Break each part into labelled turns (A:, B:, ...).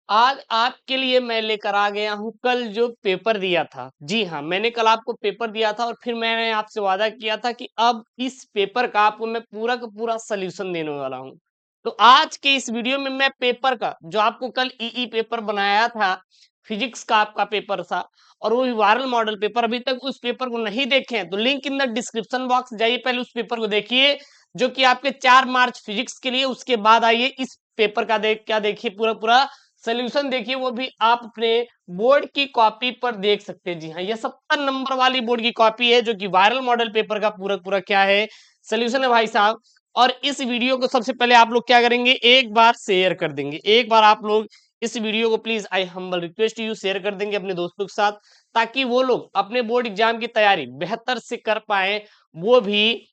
A: आज आपके लिए मैं लेकर आ गया हूँ कल जो पेपर दिया था। जी हाँ, मैंने कल आपको पेपर दिया था और फिर मैंने आपसे वादा किया था कि अब इस पेपर का आपको मैं पूरा का पूरा सॉल्यूशन देने वाला हूँ। तो आज के इस वीडियो में मैं पेपर का जो आपको कल ईई पेपर बनाया था, फिजिक्स का आपका पेपर था और वो भी वायरल मॉडल पेपर, अभी तक उस पेपर को नहीं देखे हैं तो link in the description box जाइए, पहले उस पेपर को देखिए जो कि आपके 4 मार्च फिजिक्स के लिए, उसके बाद आइए इस पेपर का क्या देखिए पूरा पूरा सोल्यूशन देखिए, वो भी आप अपने बोर्ड की कॉपी पर देख सकते हैं। जी हाँ, ये 70 नंबर वाली बोर्ड की कॉपी है जो कि वायरल मॉडल पेपर का पूरा पूरा क्या है, सोल्यूशन है भाई साहब। और इस वीडियो को सबसे पहले आप लोग क्या करेंगे, एक बार शेयर कर देंगे। एक बार आप लोग इस वीडियो को please I humble request you share कर देंगे अपने दोस्तों के साथ, ताकि वो लोग अपने बोर्ड एग्जाम की तैयारी बेहतर से कर पाए, वो भी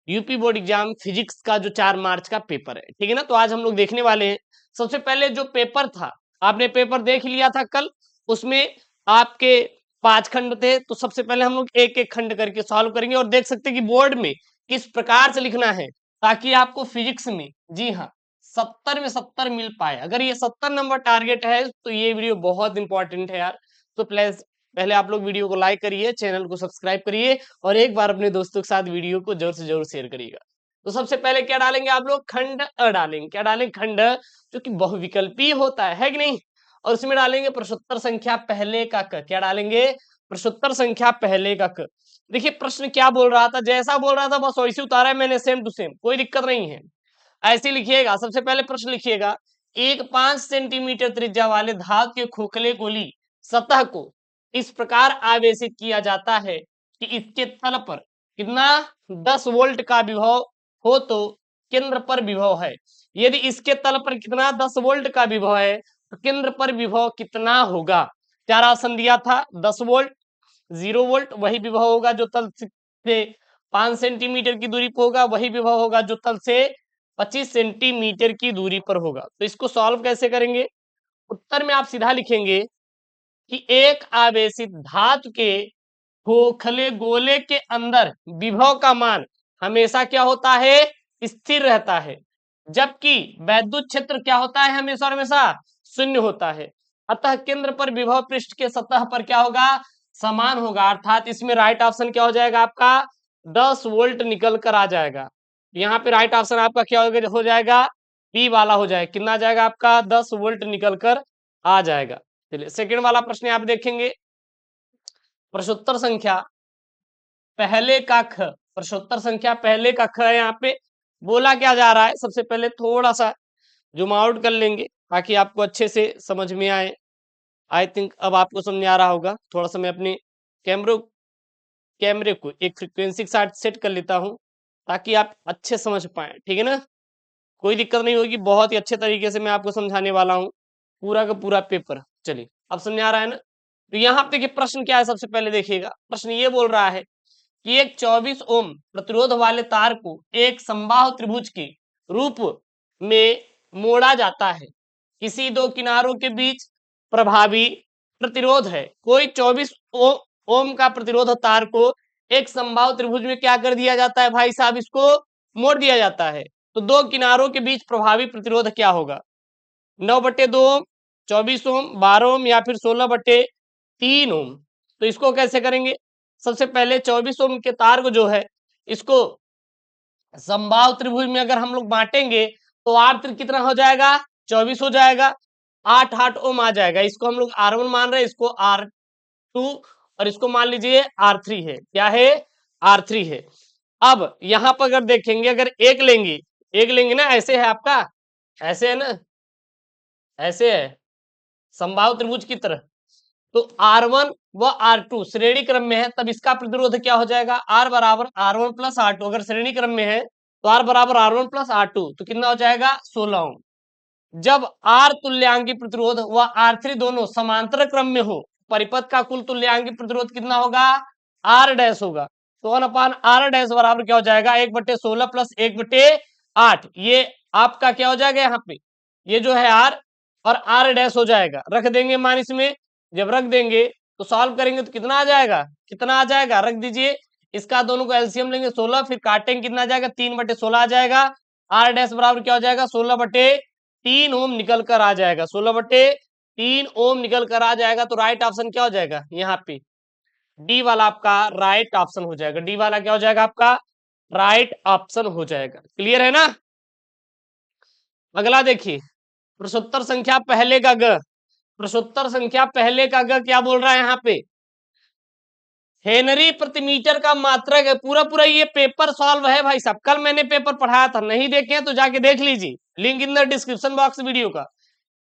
A: यूपी बोर्ड एग्जाम फिजिक्स का जो 4 मार्च का पेपर है। ठीक है ना, तो आज हम लोग देखने वाले हैं। सबसे पहले जो पेपर था, आपने पेपर देख लिया था कल, उसमें आपके 5 खंड थे, तो सबसे पहले हम लोग एक एक खंड करके सॉल्व करेंगे और देख सकते हैं कि बोर्ड में किस प्रकार से लिखना है ताकि आपको फिजिक्स में, जी हाँ, 70 में 70 मिल पाए। अगर ये 70 नंबर टारगेट है तो ये वीडियो बहुत इंपॉर्टेंट है यार। तो प्लीज पहले आप लोग वीडियो को लाइक करिए, चैनल को सब्सक्राइब करिए और एक बार अपने दोस्तों के साथ वीडियो को जोर से जोर शेयर करिएगा। तो सबसे पहले क्या डालेंगे आप लोग, खंड अ डालेंगे। क्या डालेंगे, खंड जो कि बहुविकल्पी होता है कि नहीं। और उसमें डालेंगे प्रश्नोत्तर संख्या पहले का क। क्या डालेंगे, प्रश्नोत्तर संख्या पहले का क। देखिए प्रश्न क्या बोल रहा था, जैसा बोल रहा था बस वैसे उतारा है मैंने, सेम टू सेम, कोई दिक्कत नहीं है। ऐसे लिखिएगा, सबसे पहले प्रश्न लिखिएगा, एक 5 सेंटीमीटर त्रिज्या वाले धातु के खोखले गोली सतह को इस प्रकार आवेशित किया जाता है कि इसके तल पर कितना 10 वोल्ट का विभव हो तो केंद्र पर विभव है। यदि इसके तल पर कितना 10 वोल्ट का विभव है तो केंद्र पर विभव कितना होगा। चार आसन दिया था, 10 वोल्ट, 0 वोल्ट वही विभव होगा जो तल से 5 सेंटीमीटर की दूरी पर होगा, वही विभव होगा जो तल से 25 सेंटीमीटर की दूरी पर होगा। तो इसको सॉल्व कैसे करेंगे, उत्तर में आप सीधा लिखेंगे कि एक आवेशित धातु के खोखले गोले के अंदर विभव का मान हमेशा क्या होता है, स्थिर रहता है, जबकि वैद्युत क्षेत्र क्या होता है, हमेशा और हमेशा शून्य होता है। अतः केंद्र पर विभव पृष्ठ के सतह पर क्या होगा, समान होगा। अर्थात इसमें राइट ऑप्शन क्या हो जाएगा आपका, 10 वोल्ट निकल कर आ जाएगा। यहाँ पे राइट ऑप्शन आपका क्या हो जाएगा, बी वाला हो जाएगा। कितना जाएगा आपका, 10 वोल्ट निकल कर आ जाएगा। चलिए सेकंड वाला प्रश्न आप देखेंगे, प्रश्नोत्तर संख्या पहले का ख। प्रश्नोत्तर संख्या पहले का ख है। यहाँ पे बोला क्या जा रहा है, सबसे पहले थोड़ा सा जूम आउट कर लेंगे ताकि आपको अच्छे से समझ में आए। आई थिंक अब आपको समझ आ रहा होगा। थोड़ा सा मैं अपने कैमरे कैमरे को एक फ्रिक्वेंसी के साथ सेट कर लेता हूँ ताकि आप अच्छे समझ पाए। ठीक है ना, कोई दिक्कत नहीं होगी, बहुत ही अच्छे तरीके से मैं आपको समझाने वाला हूँ पूरा का पूरा पेपर। चलिए अब समझ आ रहा है ना। तो यहाँ पे देखिए प्रश्न क्या है, सबसे पहले देखिएगा प्रश्न ये बोल रहा है कि एक 24 ओम प्रतिरोध वाले तार को एक समबाहु त्रिभुज के रूप में मोड़ा जाता है। किसी दो किनारों के बीच प्रभावी प्रतिरोध है। कोई 24 ओम का प्रतिरोध तार को एक समबाहु त्रिभुज में क्या कर दिया जाता है भाई साहब, इसको मोड़ दिया जाता है। तो दो किनारों के बीच प्रभावी प्रतिरोध क्या होगा, 9/2 ओम, 24 ओम, 12 ओम या फिर 16/3 ओम। तो इसको कैसे करेंगे, सबसे पहले 24 ओम के तार को जो है इसको समबाहु त्रिभुज में अगर हम लोग बांटेंगे तो आर कितना हो जाएगा, 24 हो जाएगा, 8 ओम आ जाएगा। इसको हम लोग R1 मान रहे हैं, इसको R2 और इसको मान लीजिए R3 है। क्या है, R3 है। अब यहां पर अगर देखेंगे, अगर एक लेंगे ना, ऐसे है आपका, ऐसे है ना, ऐसे है समबाहु त्रिभुज की तरह। तो R1 व R2 श्रेणी क्रम में है, तब इसका प्रतिरोध क्या हो जाएगा, R बराबर R1 प्लस R2। अगर श्रेणी क्रम में है तो R बराबर R1 प्लस R2, तो कितना हो जाएगा, 16 ओम। जब R तुल्यांकी प्रतिरोध व R3 दोनों समांतर क्रम में हो, परिपथ का कुल तुल्यांकी प्रतिरोध कितना होगा, R डैश होगा। तो 1/R डैश बराबर क्या हो जाएगा, 1/16 प्लस 1/8। ये आपका क्या हो जाएगा, यहाँ पे ये जो है R और R डैश हो जाएगा। रख देंगे मान इसमें, जब रख देंगे तो सॉल्व करेंगे तो कितना आ जाएगा, कितना आ जाएगा, रख दीजिए। इसका दोनों को एलसीएम लेंगे 16, फिर काटेंगे कितना आ जाएगा, 3/16 आ जाएगा। R डैश बराबर क्या हो जाएगा, 16/3 ओम निकल कर आ जाएगा, 16/3 3 ओम निकल कर आ जाएगा, तो राइट ऑप्शन क्या हो जाएगा यहाँ पे, डी वाला आपका राइट ऑप्शन हो जाएगा। डी वाला क्या हो जाएगा आपका, राइट ऑप्शन हो जाएगा। क्लियर है ना। अगला देखिए, प्रश्नोत्तर संख्या पहले का ग, प्रश्नोत्तर संख्या पहले का ग क्या बोल रहा है यहाँ पे, हेनरी प्रति मीटर का मात्रक है। पूरा पूरा ये पेपर सॉल्व है भाई साहब, कल मैंने पेपर पढ़ाया था, नहीं देखे हैं तो जाके देख लीजिए, link in the description box video का।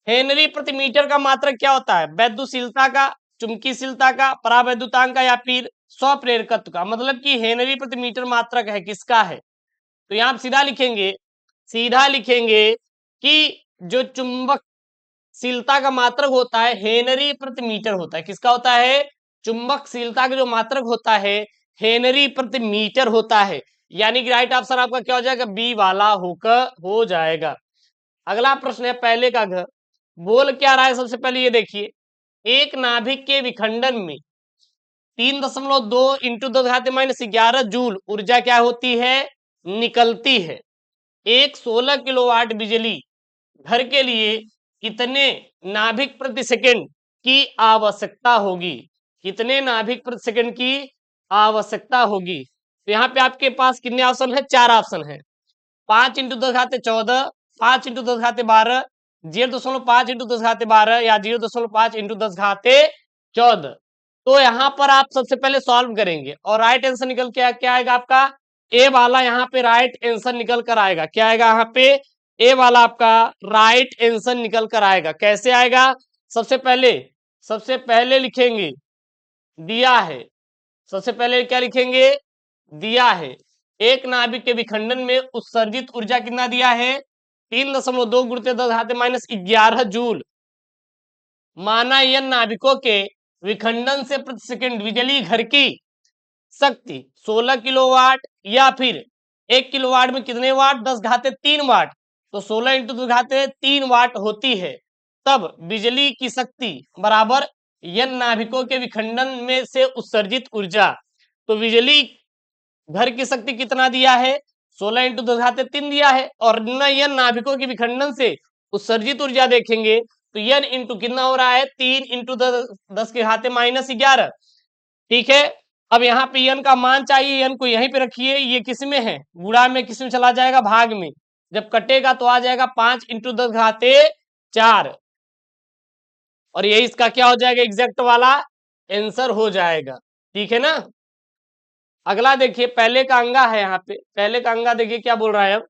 A: हेनरी प्रति मीटर का मात्रक क्या होता है, वैद्युशीलता का, चुंबकीशीलता का, परावैद्युतांक का, या फिर स्वप्रेरकत्व का। मतलब कि हेनरी प्रति मीटर मात्रक है किसका है, तो यहाँ आप सीधा लिखेंगे, सीधा लिखेंगे कि जो चुंबकशीलता का मात्रक होता है हेनरी प्रति मीटर होता है। किसका होता है, चुंबकशीलता का जो मात्रक होता है हेनरी प्रति मीटर होता है। यानी कि राइट ऑप्शन आपका क्या हो जाएगा, बी वाला होकर हो जाएगा। अगला प्रश्न है पहले का घ, बोल क्या रहा है, सबसे पहले ये देखिए, एक नाभिक के विखंडन में 3.2 इंटू 10⁻11 जूल ऊर्जा क्या होती है, निकलती है। एक 16 किलोवाट बिजली घर के लिए कितने नाभिक प्रति सेकंड की आवश्यकता होगी, कितने नाभिक प्रति सेकंड की आवश्यकता होगी। तो यहाँ पे आपके पास कितने ऑप्शन है, 4 ऑप्शन है, 5 इंटू 10⁻14, 5 इंटू 10⁻12, 0.5 इंटू 10⁻12 या 0.5 इंटू 10⁻14। तो यहाँ पर आप सबसे पहले सॉल्व करेंगे और राइट आंसर निकल के क्या आएगा आपका, ए वाला यहाँ पे राइट आंसर निकल कर आएगा। क्या आएगा यहाँ पे, ए वाला आपका राइट आंसर निकल कर आएगा। कैसे आएगा, सबसे पहले लिखेंगे दिया है, सबसे पहले क्या लिखेंगे, दिया है एक नाभिक के विखंडन में उत्सर्जित ऊर्जा कितना दिया है, 3.2 गुणित 10⁻11 जूल। माना यन नाभिकों के विखंडन से प्रति सेकंड बिजली घर की शक्ति 16 किलोवाट या फिर 1 किलोवाट में कितने वाट, 10⁻3 वाट। तो 16 इंटू 10⁻3 वाट होती है। तब बिजली की शक्ति बराबर यन नाभिकों के विखंडन में से उत्सर्जित ऊर्जा। तो बिजली घर की शक्ति कितना दिया है, 16 इंटू 10⁻3 दिया है, और यन नाभिकों के विखंडन से उत्सर्जित ऊर्जा देखेंगे तो यन इंटू कितना हो रहा है, 3 इंटू 10⁻11। ठीक है, अब यहाँ पे यन का मान चाहिए, यन को यहीं पे रखिए, ये किस में है, गुणा में, किस में चला जाएगा, भाग में। जब कटेगा तो आ जाएगा 5 इंटू 10⁻4, और ये इसका क्या हो जाएगा, एग्जैक्ट वाला आंसर हो जाएगा। ठीक है ना। अगला देखिए, पहले का अंगा है, यहाँ पे पहले का अंगा देखिए क्या बोल रहा है, अब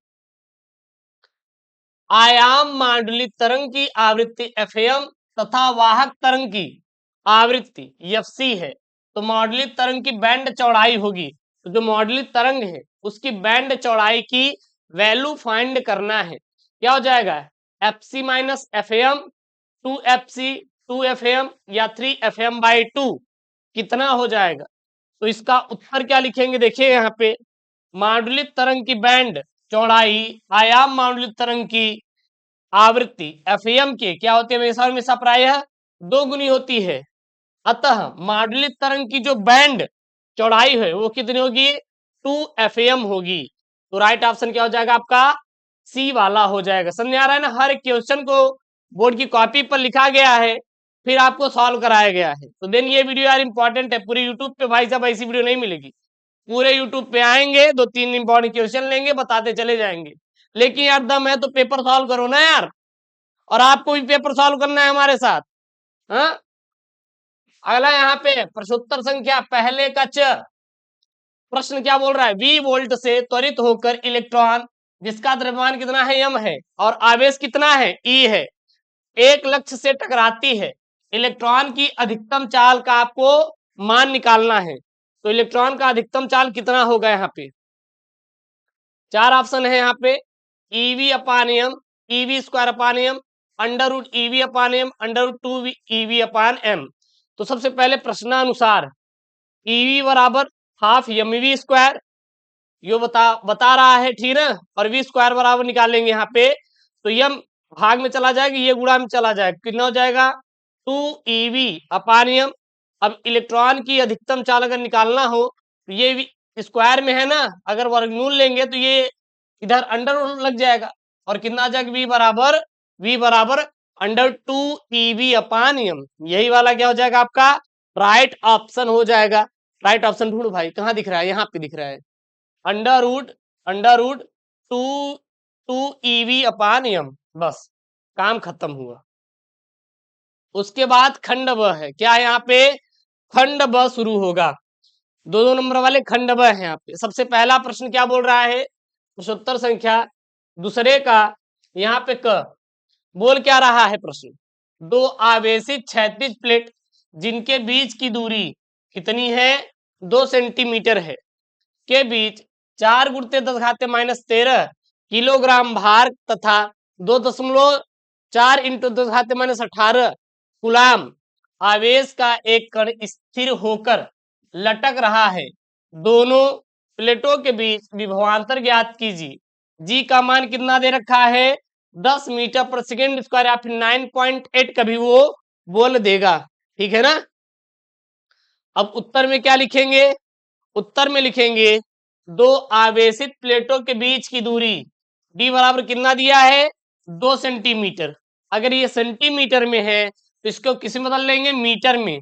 A: आयाम मांडलिक तरंग की आवृत्ति एफएम तथा वाहक तरंग की आवृत्ति एफसी है। तो मॉडलित तरंग की बैंड चौड़ाई होगी, तो जो मॉडलित तरंग है उसकी बैंड चौड़ाई की वैल्यू फाइंड करना है। क्या हो जाएगा, FC minus FM, 2fc 2fm या 3fm/2 कितना हो जाएगा। तो इसका उत्तर क्या लिखेंगे, देखिए यहाँ पे, मांडलिक तरंग की बैंड चौड़ाई आयाम मांडलिक तरंग की आवृत्ति एफएम के क्या होती है, हमेशा हमेशा प्रायः 2 गुनी होती है। अतः मांडलिक तरंग की जो बैंड चौड़ाई है वो कितनी होगी, 2fm होगी। तो राइट ऑप्शन क्या हो जाएगा आपका, सी वाला हो जाएगा। समझ आ रहा है ना, हर एक क्वेश्चन को बोर्ड की कॉपी पर लिखा गया है, फिर आपको सॉल्व कराया गया है। तो देन ये वीडियो यार इंपॉर्टेंट है, पूरे यूट्यूब पे भाई साहब ऐसी वीडियो नहीं मिलेगी। पूरे यूट्यूब पे आएंगे, 2-3 इंपॉर्टेंट क्वेश्चन लेंगे, बताते चले जाएंगे, लेकिन यार दम है तो पेपर सॉल्व करो ना यार, और आपको भी पेपर सॉल्व करना है हमारे साथ। हाँ, अगला यहाँ पे प्रश्नोत्तर संख्या पहले का च, प्रश्न क्या बोल रहा है, V वोल्ट से त्वरित होकर इलेक्ट्रॉन जिसका द्रव्यमान कितना है, m है, और आवेश कितना है, E है, एक लक्ष्य से टकराती है। इलेक्ट्रॉन की अधिकतम चाल का आपको मान निकालना है। तो इलेक्ट्रॉन का अधिकतम चाल कितना होगा, यहाँ पे 4 ऑप्शन है यहाँ पे, EV/m, EV² √m, √EV/m, √2EV/m। तो सबसे पहले प्रश्नानुसार EV बराबर हाफ mv², यो बता रहा है, ठीक है, और v² बराबर निकालेंगे यहाँ पे, तो यम भाग में चला जाएगा, ये गुणा में चला जाएगा, कितना हो जाएगा 2EV/m। अब इलेक्ट्रॉन की अधिकतम चाल अगर निकालना हो तो ये स्क्वायर में है ना, अगर वर्गमूल लेंगे तो ये इधर अंडर लग जाएगा, और कितना आ जाएगा, v बराबर अंडर 2 EV अपान एम, यही वाला क्या हो जाएगा आपका राइट ऑप्शन हो जाएगा। राइट ऑप्शन ढूंढो भाई, कहाँ दिख रहा है, यहाँ पे दिख रहा है। अंडर रूट 2 EV अपान एम, बस काम खत्म हुआ। उसके बाद खंड ब है, क्या है यहाँ पे खंड ब शुरू होगा। दो नंबर वाले खंड ब है यहाँ पे। सबसे पहला प्रश्न क्या बोल रहा है, प्रश्नोत्तर संख्या दूसरे का यहाँ पे क बोल क्या रहा है प्रश्न, दो आवेशित क्षैतिज प्लेट जिनके बीच की दूरी कितनी है 2 सेंटीमीटर है के बीच 4 गुणित 10 घाते -13 किलोग्राम भार तथा 2.4 इंटू 10 घाते -18 गुलाम आवेश का एक कण स्थिर होकर लटक रहा है। दोनों प्लेटों के बीच विभवांतर ज्ञात कीजिए। जी का मान कितना दे रखा है 10 मीटर पर सेकेंड स्क्वायर या फिर 9.8 कभी वो बोल देगा, ठीक है ना। अब उत्तर में क्या लिखेंगे, उत्तर में लिखेंगे दो आवेशित प्लेटों के बीच की दूरी d बराबर कितना दिया है 2 सेंटीमीटर। अगर ये सेंटीमीटर में है तो इसको किसी में बदल लेंगे मीटर में।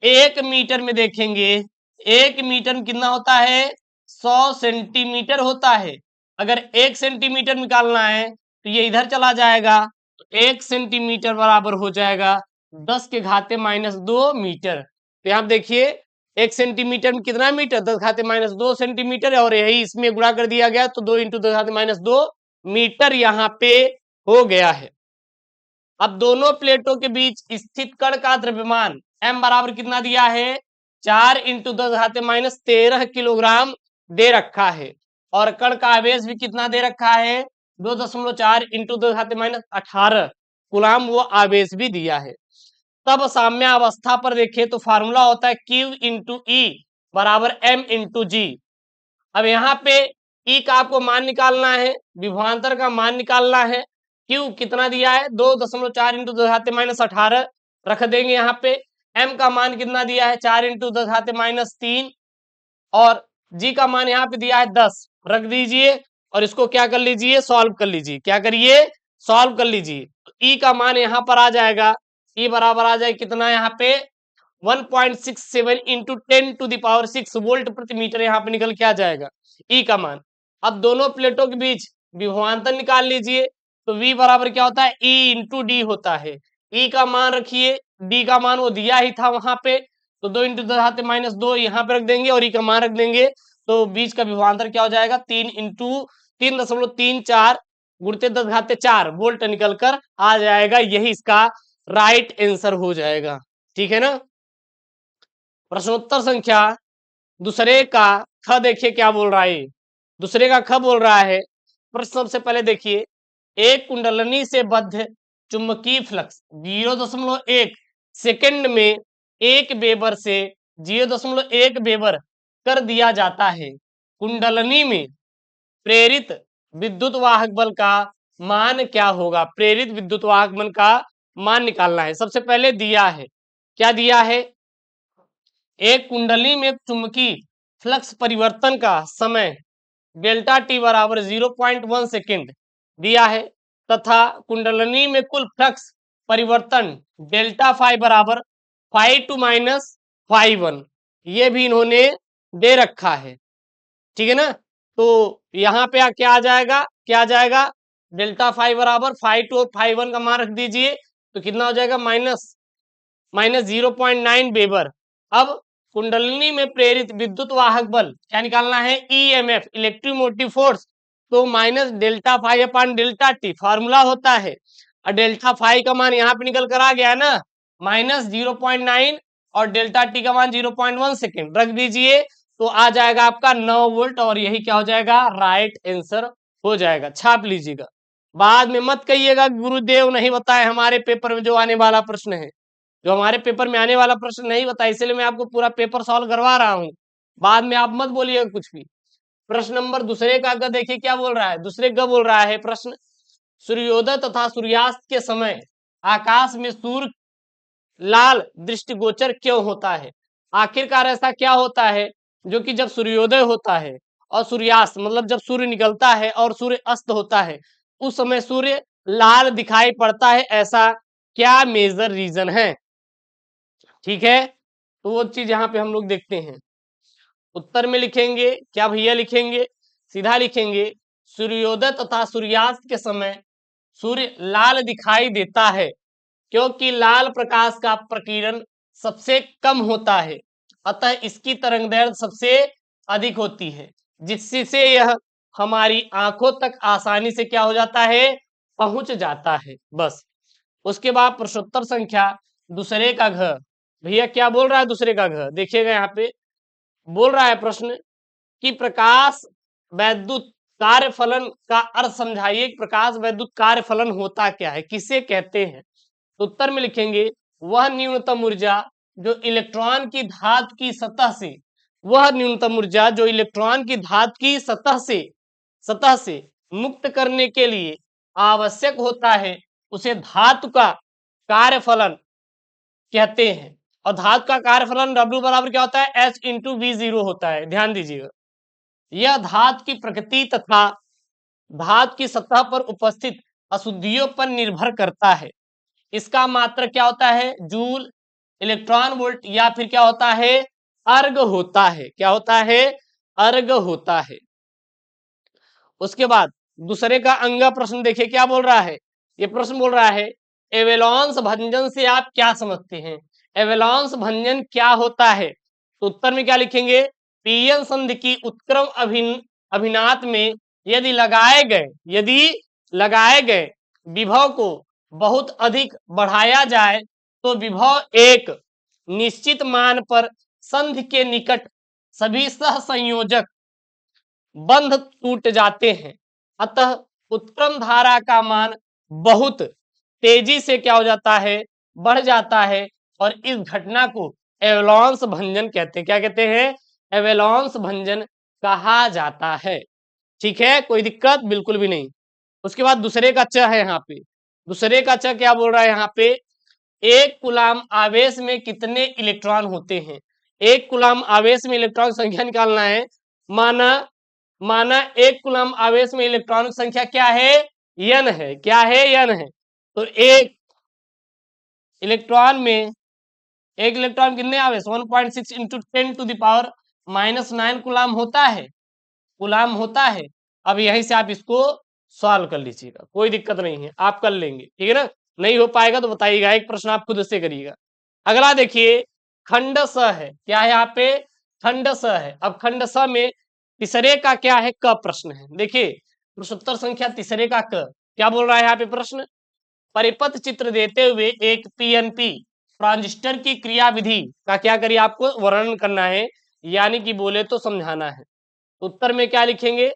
A: 1 मीटर में देखेंगे 1 मीटर में कितना होता है 100 सेंटीमीटर होता है। अगर 1 सेंटीमीटर निकालना है तो ये इधर चला जाएगा, तो 1 सेंटीमीटर बराबर हो जाएगा 10 के घाते -2 मीटर। तो यहाँ देखिए 1 सेंटीमीटर में कितना मीटर 10 घाते -2 सेंटीमीटर है, और यही इसमें गुणा कर दिया गया तो 2 इंटू 10 घाते -2 मीटर यहाँ पे हो गया है। अब दोनों प्लेटों के बीच स्थित कण का द्रव्यमान m बराबर कितना दिया है 4 इंटू 10 घाते -13 किलोग्राम दे रखा है, और कण का आवेश भी कितना दे रखा है 2.4 इंटू 10 घाते -18 गुलाम वो आवेश भी दिया है। तब साम्यावस्था पर देखें तो फार्मूला होता है Q इंटू ई बराबर m इंटू जी। अब यहाँ पे E का आपको मान निकालना है, विभवांतर का मान निकालना है। Q कितना दिया है 2.4 इंटू 10 घाते -18 रख देंगे यहाँ पे। M का मान कितना दिया है 4 इंटू 10 घाते -3, और G का मान यहाँ पे दिया है 10 रख दीजिए, और इसको क्या कर लीजिए सॉल्व कर लीजिए। क्या करिए सॉल्व कर लीजिए। तो E का मान यहाँ पर आ जाएगा, E बराबर आ जाए कितना यहाँ पे 1.67 इंटू 10⁶ वोल्ट प्रति मीटर यहाँ पे निकल के आ जाएगा E का मान। अब दोनों प्लेटों के बीच विभवांतर निकाल लीजिए, तो V बराबर क्या होता है E इंटू डी होता है। E का मान रखिए, D का मान वो दिया ही था वहां पे, तो 2 इंटू 10 घाते -2 यहाँ पे रख देंगे, और E का मान रख देंगे, तो बीच का विभवांतर क्या हो जाएगा 3 इंटू 3.34 गुणित 10 घाते 4 वोल्ट निकल कर आ जाएगा। यही इसका राइट आंसर हो जाएगा, ठीक है ना। प्रश्नोत्तर संख्या दूसरे का ख देखिए क्या बोल रहा है। दूसरे का ख बोल रहा है, प्रश्न सबसे पहले देखिए, एक कुंडलनी से बद्ध चुंबकीय फ्लक्स 0.1 सेकंड में 1 वेबर से 0.1 वेबर कर दिया जाता है। कुंडलनी में प्रेरित विद्युत वाहक बल का मान क्या होगा। प्रेरित विद्युत वाहक बल का मान निकालना है। सबसे पहले दिया है, क्या दिया है, एक कुंडली में चुंबकीय फ्लक्स परिवर्तन का समय डेल्टा टी बराबर 0.1 सेकेंड दिया है, तथा कुंडलनी में कुल फ्लक्स परिवर्तन डेल्टा फाई बराबर φ2 - φ1 ये भी इन्होंने दे रखा है, ठीक है ना। तो यहाँ पे क्या आ जाएगा, क्या आ जाएगा डेल्टा फाई बराबर φ2 और φ1 का मान रख दीजिए, तो कितना हो जाएगा -0.9 वेबर। अब कुंडलिनी में प्रेरित विद्युत वाहक बल क्या निकालना है EMF इलेक्ट्रोमोटिव फोर्स, तो minus delta phi upon delta T formula होता है, और डेल्टा फाई का मान यहाँ पे निकल कर आ गया ना -0.9, और डेल्टा टी का मान 0.1 सेकेंड रख दीजिए, तो आ जाएगा आपका 9 वोल्ट, और यही क्या हो जाएगा राइट आंसर हो जाएगा। छाप लीजिएगा, बाद में मत कहिएगा गुरुदेव नहीं बताए हमारे पेपर में जो आने वाला प्रश्न है। जो हमारे पेपर में आने वाला प्रश्न नहीं बताया, इसलिए मैं आपको पूरा पेपर सॉल्व करवा रहा हूं। बाद में आप मत बोलिएगा कुछ भी। प्रश्न नंबर दूसरे का अगर देखिए क्या बोल रहा है, दूसरे का बोल रहा है प्रश्न, सूर्योदय तथा सूर्यास्त के समय आकाश में सूर्य लाल दृष्टिगोचर क्यों होता है। आखिरकार ऐसा क्या होता है जो कि जब सूर्योदय होता है और सूर्यास्त मतलब जब सूर्य निकलता है और सूर्य अस्त होता है, उस समय सूर्य लाल दिखाई पड़ता है, ऐसा क्या मेजर रीजन है? ठीक है, तो वो चीज यहाँ पे हम लोग देखते हैं। उत्तर में लिखेंगे क्या भैया? लिखेंगे सीधा लिखेंगे, सूर्योदय तथा सूर्यास्त के समय सूर्य लाल दिखाई देता है क्योंकि लाल प्रकाश का प्रकीर्णन सबसे कम होता है, अतः इसकी तरंगदैर्घ्य सबसे अधिक होती है, जिससे यह हमारी आंखों तक आसानी से क्या हो जाता है? पहुंच जाता है। बस। उसके बाद प्रश्नोत्तर संख्या दूसरे का घ। भैया क्या बोल रहा है दूसरे का घ? देखिएगा यहाँ पे बोल रहा है प्रश्न कि प्रकाश वैद्युत कार्य फलन का अर्थ समझाइए। प्रकाश वैद्युत कार्य फलन होता क्या है, किसे कहते हैं? तो उत्तर में लिखेंगे वह न्यूनतम ऊर्जा जो इलेक्ट्रॉन की धातु की सतह से, वह न्यूनतम ऊर्जा जो इलेक्ट्रॉन की धातु की सतह से मुक्त करने के लिए आवश्यक होता है, उसे धातु का कार्यफलन कहते हैं। और धातु का कार्यफलन W बराबर क्या होता है? H इंटू V0 होता है। ध्यान दीजिएगा, यह धातु की प्रकृति तथा धातु की सतह पर उपस्थित अशुद्धियों पर निर्भर करता है। इसका मात्रक क्या होता है? जूल, इलेक्ट्रॉन वोल्ट, या फिर क्या होता है? अर्ग होता है। क्या होता है? अर्ग होता है। उसके बाद दूसरे का अंगा प्रश्न देखिए क्या बोल रहा है। ये प्रश्न बोल रहा है एवेलॉन्स भंजन से आप क्या समझते हैं? एवेलॉन्स भंजन क्या होता है? तो उत्तर में क्या लिखेंगे? पीएन संधि की उत्क्रम अभिनात में यदि लगाए गए विभव को बहुत अधिक बढ़ाया जाए तो विभव एक निश्चित मान पर संधि के निकट सभी सहसंयोजक बंध टूट जाते हैं, अतः उत्क्रम धारा का मान बहुत तेजी से क्या हो जाता है? बढ़ जाता है, और इस घटना को एवलांस भंजन कहते हैं। क्या कहते हैं? एवलांस भंजन कहा जाता है। ठीक है, कोई दिक्कत बिल्कुल भी नहीं। उसके बाद दूसरे का च है यहाँ पे। दूसरे का च क्या बोल रहा है यहाँ पे? एक कूलाम आवेश में कितने इलेक्ट्रॉन होते हैं? एक कूलाम आवेश में इलेक्ट्रॉन संख्या निकालना है। माना एक कूलम आवेश में इलेक्ट्रॉन की संख्या क्या है? n है। क्या है? n है। तो एक इलेक्ट्रॉन कितने आवेश? 1.6 into 10 to the power -9 coulomb होता है। अब यहीं से आप इसको सॉल्व कर लीजिएगा, कोई दिक्कत नहीं है, आप कर लेंगे। ठीक है ना? नहीं हो पाएगा तो बताइएगा, एक प्रश्न आप खुद से करिएगा। अगला देखिए खंड स है। क्या है यहाँ पे? खंड स है। अब खंड स में तीसरे का क्या है? क प्रश्न है। देखिए प्रश्नोत्तर संख्या तीसरे का क क्या बोल रहा है यहाँ पे प्रश्न? परिपथ चित्र देते हुए एक पीएनपी ट्रांजिस्टर की क्रियाविधि का क्या करिए? आपको वर्णन करना है, यानी कि बोले तो समझाना है। उत्तर में क्या लिखेंगे?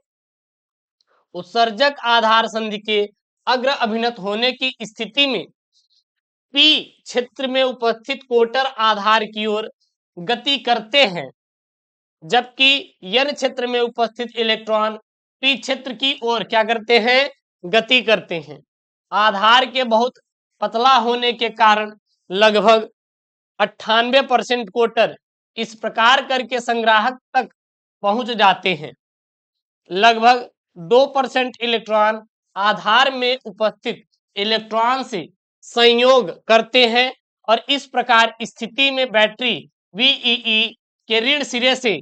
A: उत्सर्जक आधार संधि के अग्र अभिनत होने की स्थिति में पी क्षेत्र में उपस्थित कोटर आधार की ओर गति करते हैं, जबकि n क्षेत्र में उपस्थित इलेक्ट्रॉन पी क्षेत्र की ओर क्या करते हैं? गति करते हैं। आधार के बहुत पतला होने के कारण लगभग 98% कोटर इस प्रकार करके संग्राहक तक पहुंच जाते हैं। लगभग 2% इलेक्ट्रॉन आधार में उपस्थित इलेक्ट्रॉन से संयोग करते हैं, और इस प्रकार स्थिति में बैटरी VEE के ऋण सिरे से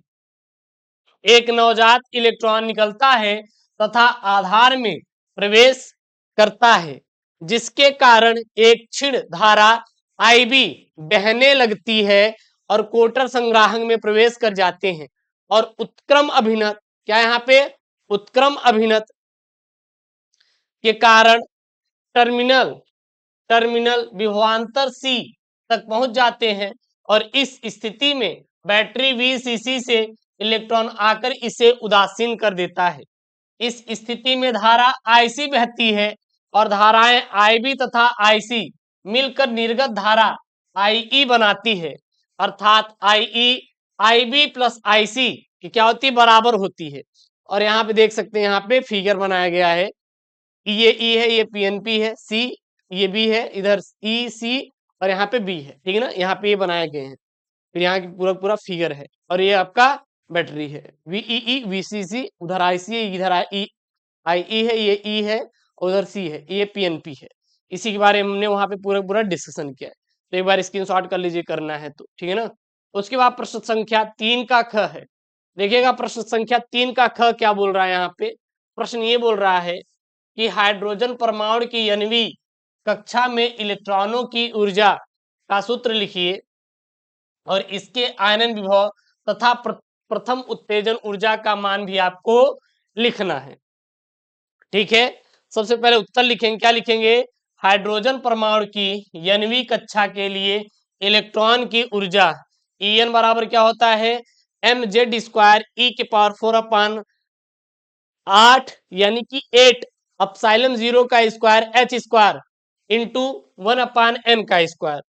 A: एक नवजात इलेक्ट्रॉन निकलता है तथा आधार में प्रवेश करता है, जिसके कारण एक क्षीण धारा IB बहने लगती है और कोटर संग्राहक में प्रवेश कर जाते हैं, और उत्क्रम अभिनत क्या यहाँ पे? उत्क्रम अभिनत के कारण टर्मिनल विभवांतर C तक पहुंच जाते हैं, और इस स्थिति में बैटरी VCC से इलेक्ट्रॉन आकर इसे उदासीन कर देता है। इस स्थिति में धारा IC बहती है, और धाराएं IB तथा IC मिलकर निर्गत धारा IE बनाती है, अर्थात IB प्लस IC की क्या होती है? बराबर होती है। और यहाँ पे देख सकते हैं, यहाँ पे फिगर बनाया गया है, ये E है, ये PNP है, C ये B है, इधर EC और यहाँ पे B है। ठीक है ना? यहाँ पे ये बनाए गए हैं, फिर यहाँ की पूरा फिगर है, और ये आपका बैटरी है VEE VCC, उधर IC है, इधर IE है, ये E है, उधर सी है, ये पीएनपी है। इसी के बारे में हमने वहां पे पूरा पूरा डिस्कशन किया है, तो एक बार स्क्रीनशॉट कर लीजिए, करना है तो ठीक है ना। उसके बाद प्रश्न संख्या 3 का ख है। देखिएगा प्रश्न संख्या 3 का ख क्या बोल रहा है यहाँ पे। प्रश्न ये बोल रहा है कि हाइड्रोजन परमाणु की nवीं कक्षा में इलेक्ट्रॉनों की ऊर्जा का सूत्र लिखिए और इसके आयनन विभव तथा प्रथम उत्तेजन ऊर्जा का मान भी आपको लिखना है। ठीक है, सबसे पहले उत्तर लिखेंगे, क्या लिखेंगे, हाइड्रोजन परमाणु की nवीं कक्षा के लिए इलेक्ट्रॉन की ऊर्जा En बराबर क्या होता है, mz² e⁴ 8 यानी कि 8 अपसाइलन 0 का स्क्वायर h² इंटू 1/n का स्क्वायर।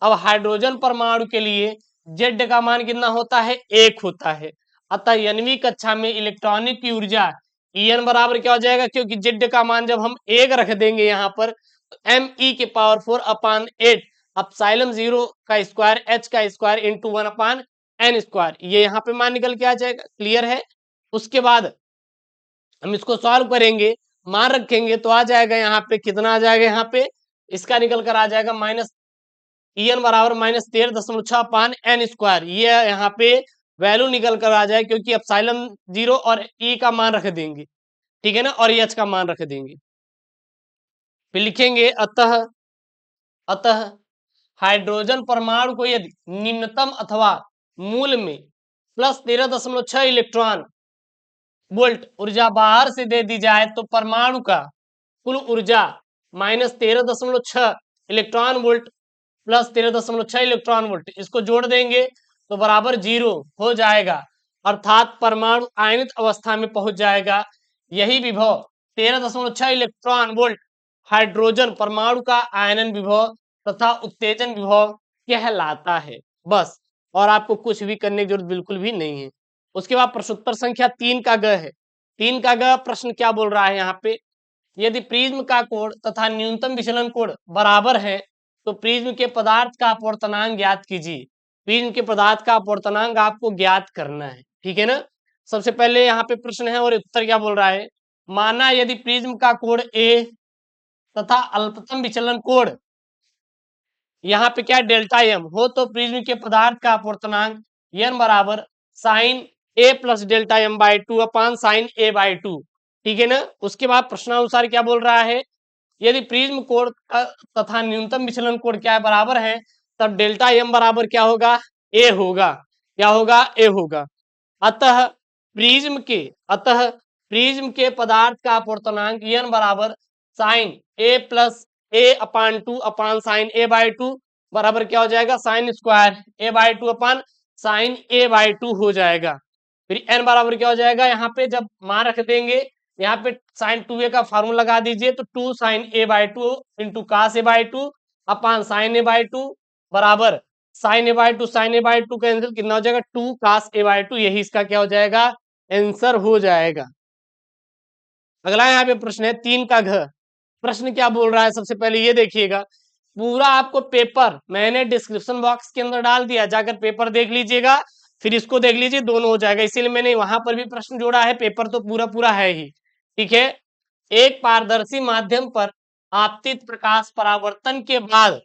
A: अब हाइड्रोजन परमाणु के लिए z का मान कितना होता है, 1 होता है। अतः nवीं कक्षा में इलेक्ट्रॉनिक की ऊर्जा En बराबर क्या हो जाएगा, क्योंकि z का मान जब हम 1 रख देंगे यहाँ पर, me⁴/8 अपसाइलन 0 का स्क्वायर h का स्क्वायर इंटू 1/n², ये यहाँ पे मान निकल के आ जाएगा। क्लियर है। उसके बाद हम इसको सॉल्व करेंगे, मान रखेंगे तो आ जाएगा यहाँ पे, कितना आ जाएगा यहाँ पे, इसका निकल कर आ जाएगा माइनस En बराबर -13.6/n²। ये यहाँ पे वैल्यू निकल कर आ जाए, क्योंकि एप्सिलॉन 0 और E का मान रख देंगे, ठीक है ना, और H का मान रख देंगे। फिर लिखेंगे अतः अतः हाइड्रोजन परमाणु को यदि निम्नतम अथवा मूल में +13.6 इलेक्ट्रॉन वोल्ट ऊर्जा बाहर से दे दी जाए तो परमाणु का कुल ऊर्जा -13.6 electron volt plus 13.6 electron volt, इसको जोड़ देंगे तो बराबर 0 हो जाएगा, अर्थात परमाणु आयनित अवस्था में पहुंच जाएगा। यही विभव 13.6 इलेक्ट्रॉन वोल्ट हाइड्रोजन परमाणु का आयनन विभव तथा उत्तेजन विभव कहलाता है। बस, और आपको कुछ भी करने की जरूरत बिल्कुल भी नहीं है। उसके बाद प्रश्नोत्तर संख्या 3 का ग है। 3 का ग प्रश्न क्या बोल रहा है यहाँ पे, यदि प्रिज्म का कोण तथा न्यूनतम विचलन कोण बराबर है तो प्रिज्म के पदार्थ का अपवर्तनांक ज्ञात कीजिए। प्रिज्म के पदार्थ का अपवर्तनांक आपको ज्ञात करना है, ठीक है ना। सबसे पहले यहाँ पे प्रश्न है और उत्तर क्या बोल रहा है, माना यदि प्रिज्म का कोण ए तथा अल्पतम विचलन कोण यहाँ पे क्या डेल्टा एम हो तो प्रिज्म के पदार्थ का अपवर्तनांक n बराबर sine a plus delta M by 2 upon sine a by 2, ठीक है ना। उसके बाद प्रश्नानुसार क्या बोल रहा है, यदि प्रिज्म कोण तथा न्यूनतम विचलन कोण क्या है, बराबर है, तब डेल्टा एम बराबर क्या होगा, ए होगा। क्या होगा, ए होगा। अतः प्रिज्म के पदार्थ का अपवर्तनांक n बराबर sine a plus A upon 2 upon sine a by 2 बराबर क्या हो जाएगा, sine square a by 2 upon sine a by 2 हो जाएगा। फिर n बराबर क्या हो जाएगा, यहाँ पे जब मान रख देंगे, यहाँ पे साइन 2a का फार्मूला लगा दीजिए तो 2 sine a by 2 into cos a by 2 upon sine a by 2 बराबर sine a by 2 sine a by 2 cancel, कितना हो जाएगा, 2 कास a बाई 2, यही इसका क्या हो जाएगा, आंसर हो जाएगा। अगला यहाँ पे प्रश्न है 3 का घ। प्रश्न क्या बोल रहा है, सबसे पहले ये देखिएगा, पूरा आपको पेपर मैंने डिस्क्रिप्शन बॉक्स के अंदर डाल दिया, जाकर पेपर देख लीजिएगा, फिर इसको देख लीजिए, दोनों हो जाएगा। इसीलिए मैंने वहां पर भी प्रश्न जोड़ा है, पेपर तो पूरा पूरा है ही, ठीक है। एक पारदर्शी माध्यम पर आपतित प्रकाश परावर्तन के बाद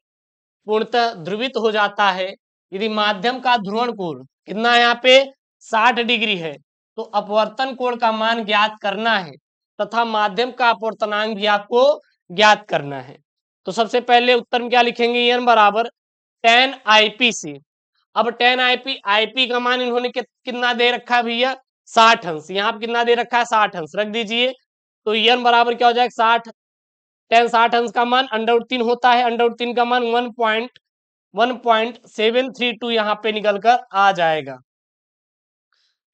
A: पूर्णतः ध्रुवित हो जाता है। यदि माध्यम का ध्रुवण कोण कितना है, यहाँ पे 60 डिग्री है, तो अपवर्तन कोण का मान ज्ञात करना है तथा माध्यम का अपवर्तनांक भी आपको ज्ञात करना है। तो सबसे पहले उत्तर में क्या लिखेंगे, n बराबर 10 IPC। अब 10 IP का मान इन्होंने कितना दे रखा है भैया, 60 अंश। यहाँ पे कितना दे रखा है, 60 अंश रख दीजिए, तो n बराबर क्या हो जाएगा, 60 10 60 अंश का मान √3 होता है, √3 का मान 1.732 यहाँ पे निकल कर आ जाएगा।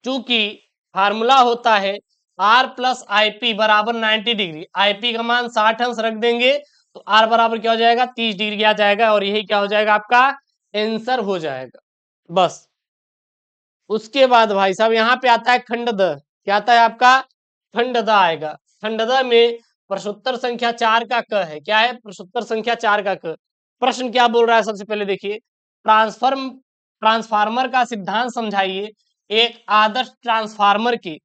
A: चूंकि फार्मूला होता है R प्लस IP बराबर 90 डिग्री, IP का मान 60 अंश रख देंगे तो R बराबर क्या हो जाएगा, 30 डिग्री आ जाएगा, और यही क्या हो जाएगा, आपका आंसर हो जाएगा। बस, उसके बाद भाई साहब यहाँ पे आता है खंड द। क्या आता है आपका, खंड द आएगा। खंड द में प्रश्नोत्तर संख्या 4 का क है। क्या है, प्रश्नोत्तर संख्या 4 का क। प्रश्न क्या बोल रहा है, सबसे पहले देखिए, ट्रांसफार्मर का सिद्धांत समझाइए। एक आदर्श ट्रांसफार्मर की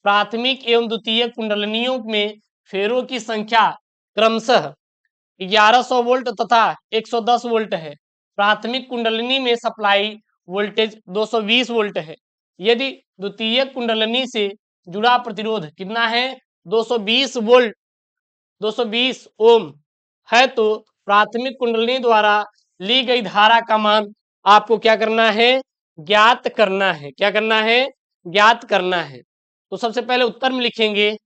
A: प्राथमिक एवं द्वितीयक कुंडलनियों में फेरों की संख्या क्रमशः 1100 वोल्ट तथा 110 वोल्ट है। प्राथमिक कुंडलिनी में सप्लाई वोल्टेज 220 वोल्ट है। यदि द्वितीय कुंडलिनी से जुड़ा प्रतिरोध कितना है, 220 वोल्ट, 220 ओम है, तो प्राथमिक कुंडलिनी द्वारा ली गई धारा का मान आपको क्या करना है, ज्ञात करना है। क्या करना है, ज्ञात करना है। तो सबसे पहले उत्तर में लिखेंगे,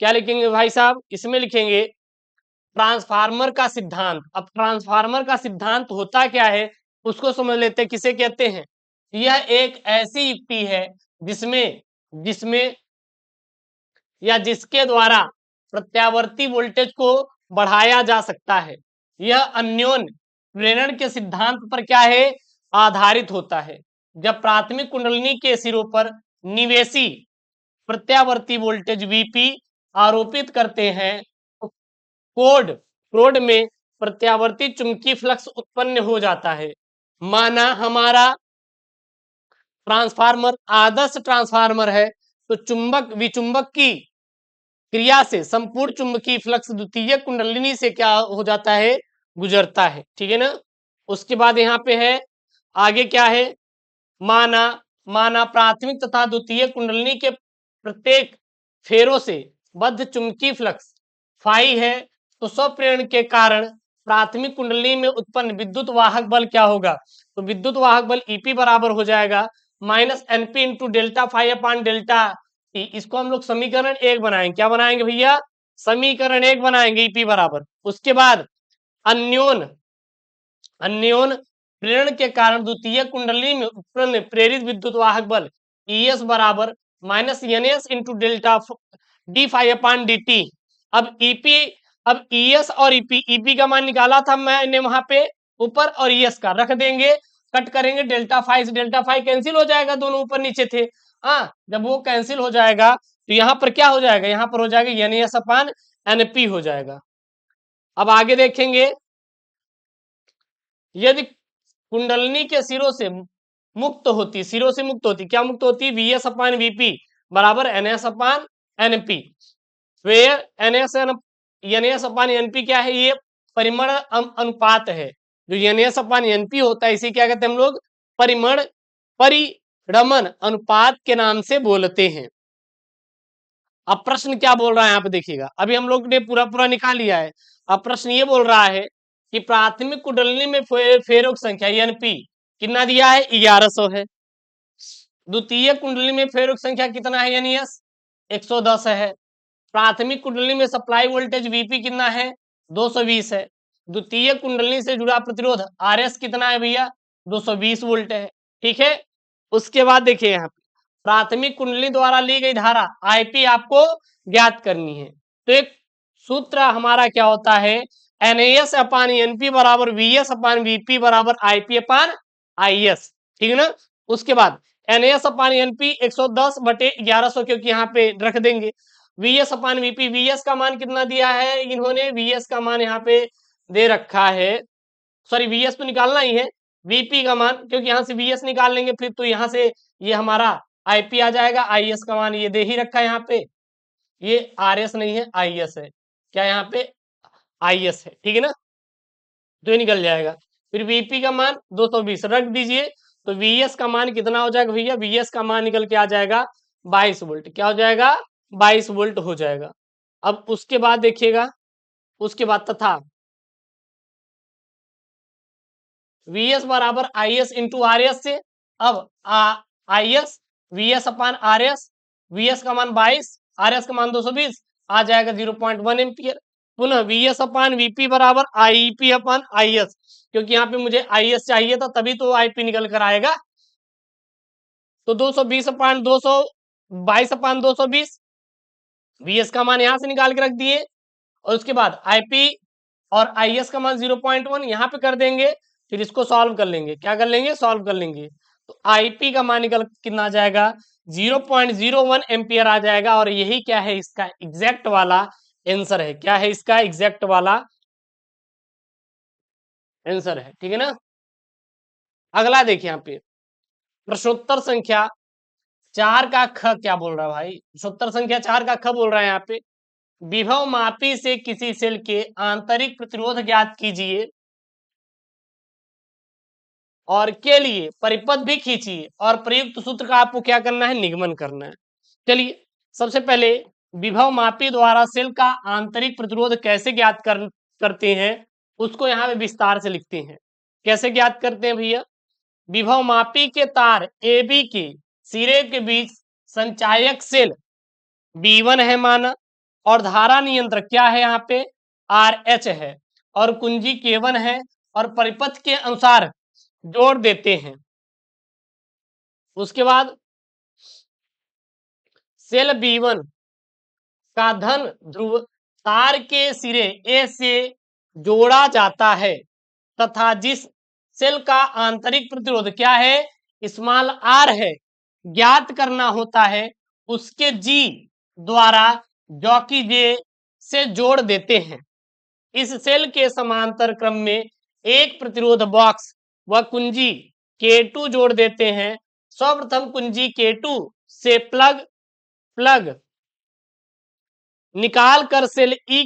A: क्या लिखेंगे भाई साहब, इसमें लिखेंगे ट्रांसफार्मर का सिद्धांत। अब ट्रांसफार्मर का सिद्धांत होता क्या है उसको समझ लेते हैं, किसे कहते हैं। यह एक ऐसी युक्ति है जिसमें जिसमें या जिसके द्वारा प्रत्यावर्ती वोल्टेज को बढ़ाया जा सकता है। यह अन्योन्य प्रेरण के सिद्धांत पर क्या है, आधारित होता है। जब प्राथमिक कुंडलिनी के सिरों पर निवेशी प्रत्यावर्ती वोल्टेज Vp आरोपित करते हैं तो कोड में प्रत्यावर्ती चुंबकीय फ्लक्स उत्पन्न हो जाता है। माना हमारा ट्रांसफार्मर आदर्श ट्रांसफार्मर है, तो चुंबक विचुंबक की क्रिया से संपूर्ण चुंबकीय फ्लक्स द्वितीय कुंडलिनी से क्या हो जाता है, गुजरता है। ठीक है ना। उसके बाद यहाँ पे है आगे क्या है, माना प्राथमिक तथा द्वितीय कुंडलिनी के प्रत्येक फेरों से बद्ध चुंबकीय फ्लक्स फाई है, तो स्वप्रेरण के कारण प्राथमिक कुंडलिनी में उत्पन्न विद्युत वाहक बल क्या होगा, तो विद्युत वाहक बल ईपी बराबर हो जाएगा minus NP into delta phi upon delta T. इसको हम लोग समीकरण 1 बनाएंगे। क्या बनाएंगे भैया, समीकरण 1 बनाएंगे, ईपी बराबर। उसके बाद अन्योन प्रेरण के कारण द्वितीय कुंडली में उत्पन्न प्रेरित विद्युत वाहक बल ES बराबर minus NS into delta D five upon D T. अब ES और ईपी का मान निकाला था मैंने वहां पे ऊपर, और ES का रख देंगे, कट करेंगे, डेल्टा फाइव से डेल्टा फाइव कैंसिल हो जाएगा, दोनों ऊपर नीचे थे। हाँ, जब वो कैंसिल हो जाएगा तो यहाँ पर क्या हो जाएगा, यहाँ पर हो जाएगा NS अपान NP हो जाएगा। अब आगे देखेंगे, यदि कुंडलनी के सिरों से मुक्त होती, क्या मुक्त होती, VS अपान VP बराबर NS upon NP, where NS upon NP क्या है, ये परिमण अनुपात है। जो NS अपान NP होता है इसे क्या कहते हैं हम लोग, परिरमण अनुपात के नाम से बोलते हैं। अब प्रश्न क्या बोल रहा है यहाँ पे देखिएगा, अभी हम लोग ने पूरा निकाल लिया है। अब प्रश्न ये बोल रहा है कि प्राथमिक कुंडलिनी में फेरों की संख्या NP कितना दिया है, 1100 है। द्वितीय कुंडली में फेरों की संख्या कितना है, NS 110 है। प्राथमिक कुंडली में सप्लाई वोल्टेज VP कितना है, 220 है। द्वितीय कुंडली से जुड़ा प्रतिरोध RS कितना है भैया, 220 वोल्ट है। ठीक है। उसके बाद देखिए यहाँ पे प्राथमिक कुंडली द्वारा ली गई धारा IP आपको ज्ञात करनी है। तो एक सूत्र हमारा क्या होता है, NAS अपान NP बराबर VS अपान VP बराबर IP अपान IS। ठीक है ना। उसके बाद NAS अपान NP 110 बटे 1100, क्योंकि यहाँ पे रख देंगे। VS अपान VP, VS का मान कितना दिया है इन्होंने, VS का मान यहाँ पे दे रखा है, सॉरी VS तो निकालना ही है, VP का मान, क्योंकि यहाँ से VS निकाल लेंगे फिर तो यहाँ से ये हमारा IP आ जाएगा। IS का मान ये दे ही रखा है यहाँ पे, ये RS नहीं है IS है, क्या यहाँ पे IS है। ठीक है ना, तो ये निकल जाएगा। फिर VP का मान 220 रख दीजिए, तो VS का मान कितना हो जाएगा भैया, VS का मान निकल के आ जाएगा 22 वोल्ट। क्या हो जाएगा, 22 वोल्ट हो जाएगा। अब उसके बाद देखिएगा, उसके बाद तथा VS बराबर IS इंटू RS से, अब IS VS upon RS, VS का मान 22, RS का मान 220 आ जाएगा 0.1 एम्पियर। पुनः VS अपान VP बराबर IP अपान IS, क्योंकि यहाँ पे मुझे IS चाहिए था तभी तो IP निकल कर आएगा। तो 220 अपान 222 अपान 220, VS का मान यहाँ से निकाल के रख दिए, और उसके बाद IP और IS का मान 0.1 यहाँ पे कर देंगे, फिर इसको सॉल्व कर लेंगे। क्या कर लेंगे, सॉल्व कर लेंगे। तो IP का मान निकल कितना आ जाएगा, 0.01 एम्पियर आ जाएगा, और यही क्या है, इसका एग्जैक्ट वाला आंसर है। क्या है, इसका एग्जैक्ट वाला आंसर है। ठीक है ना। अगला देखिए यहाँ पे प्रश्नोत्तर संख्या 4 का ख क्या बोल रहा है भाई, प्रश्नोत्तर संख्या 4 का ख बोल रहा है यहाँ पे, विभव मापी से किसी सेल के आंतरिक प्रतिरोध ज्ञात कीजिए और के लिए परिपथ भी खींचिए और प्रयुक्त सूत्र का आपको क्या करना है, निगमन करना है। चलिए सबसे पहले विभव मापी द्वारा सेल का आंतरिक प्रतिरोध कैसे ज्ञात करते हैं उसको यहाँ पे विस्तार से लिखते हैं। कैसे ज्ञात करते हैं भैया, विभव मापी के तार ए बी के सिरे के बीच संचायक सेल B1 है माना और धारा नियंत्रक क्या है यहाँ पे RH है और कुंजी K1 है और परिपथ के अनुसार जोड़ देते हैं। उसके बाद सेल B1 का धन ध्रुव तार के सिरे A से जोड़ा जाता है तथा जिस सेल का आंतरिक प्रतिरोध क्या है, स्मॉल r है, ज्ञात करना होता है उसके G द्वारा जॉकी J से जोड़ देते हैं। इस सेल के समांतर क्रम में एक प्रतिरोध बॉक्स व कुंजी K2 जोड़ देते हैं। सर्वप्रथम कुंजी K2 से प्लग निकाल कर सेल E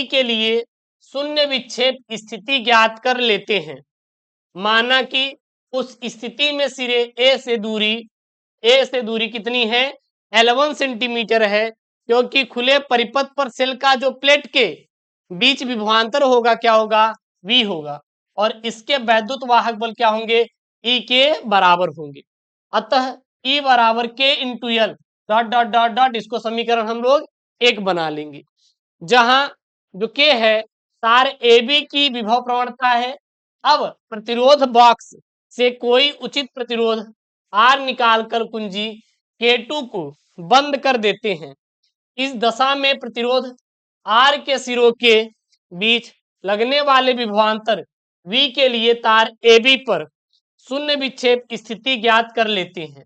A: के लिए शून्य विक्षेप स्थिति ज्ञात कर लेते हैं। माना कि उस स्थिति में सिरे ए से दूरी कितनी है, L1 सेंटीमीटर है, क्योंकि खुले परिपथ पर सेल का जो प्लेट के बीच विभवांतर होगा क्या होगा, V होगा और इसके वैद्युत वाहक बल क्या होंगे, E के बराबर होंगे। अतः E बराबर K into L dot dot dot dot, इसको समीकरण हम लोग 1 बना लेंगे, जहां जो K है तार AB की विभव प्रवणता है। अब प्रतिरोध बॉक्स से कोई उचित प्रतिरोध R निकालकर कुंजी K2 को बंद कर देते हैं। इस दशा में प्रतिरोध R के सिरों के बीच लगने वाले विभवांतर V के लिए तार AB पर शून्य विक्षेप स्थिति ज्ञात कर लेते हैं।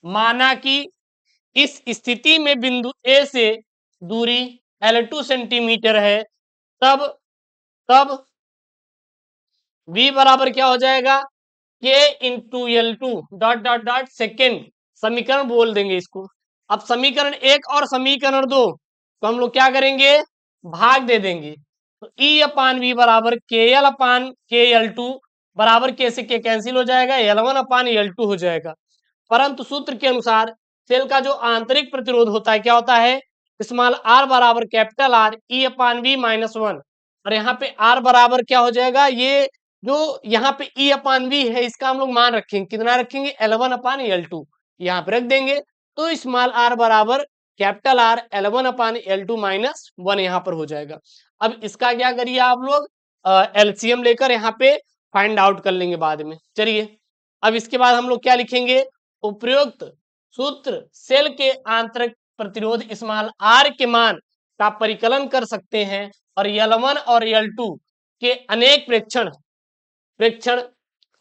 A: माना कि इस स्थिति में बिंदु A से दूरी L2 सेंटीमीटर है, तब V बराबर क्या हो जाएगा, K into L2 dot dot dot second, समीकरण बोल देंगे इसको। अब समीकरण 1 और समीकरण 2 तो हम लोग क्या करेंगे, भाग दे देंगे। तो E अपान V बराबर KL अपान KL2 बराबर K से K कैंसिल हो जाएगा, L1 अपान L2 हो जाएगा। परंतु सूत्र के अनुसार सेल का जो आंतरिक प्रतिरोध होता है क्या होता है, स्मॉल r बराबर कैपिटल R E अपान V माइनस 1, और यहाँ पे R बराबर क्या हो जाएगा, ये जो यहाँ पे E अपान V है इसका हम लोग मान रखेंगे, कितना रखेंगे, L1 अपान L2 यहाँ पे रख देंगे। तो स्मॉल r बराबर कैपिटल R L1 अपान L2 माइनस 1 यहाँ पर हो जाएगा। अब इसका क्या करिए आप लोग, LCM लेकर यहाँ पे फाइंड आउट कर लेंगे बाद में। चलिए अब इसके बाद हम लोग क्या लिखेंगे, उपयुक्त सूत्र सेल के आंतरिक प्रतिरोध स्मॉल r के मान का परिकलन कर सकते हैं और L1 और L2 के अनेक प्रेक्षण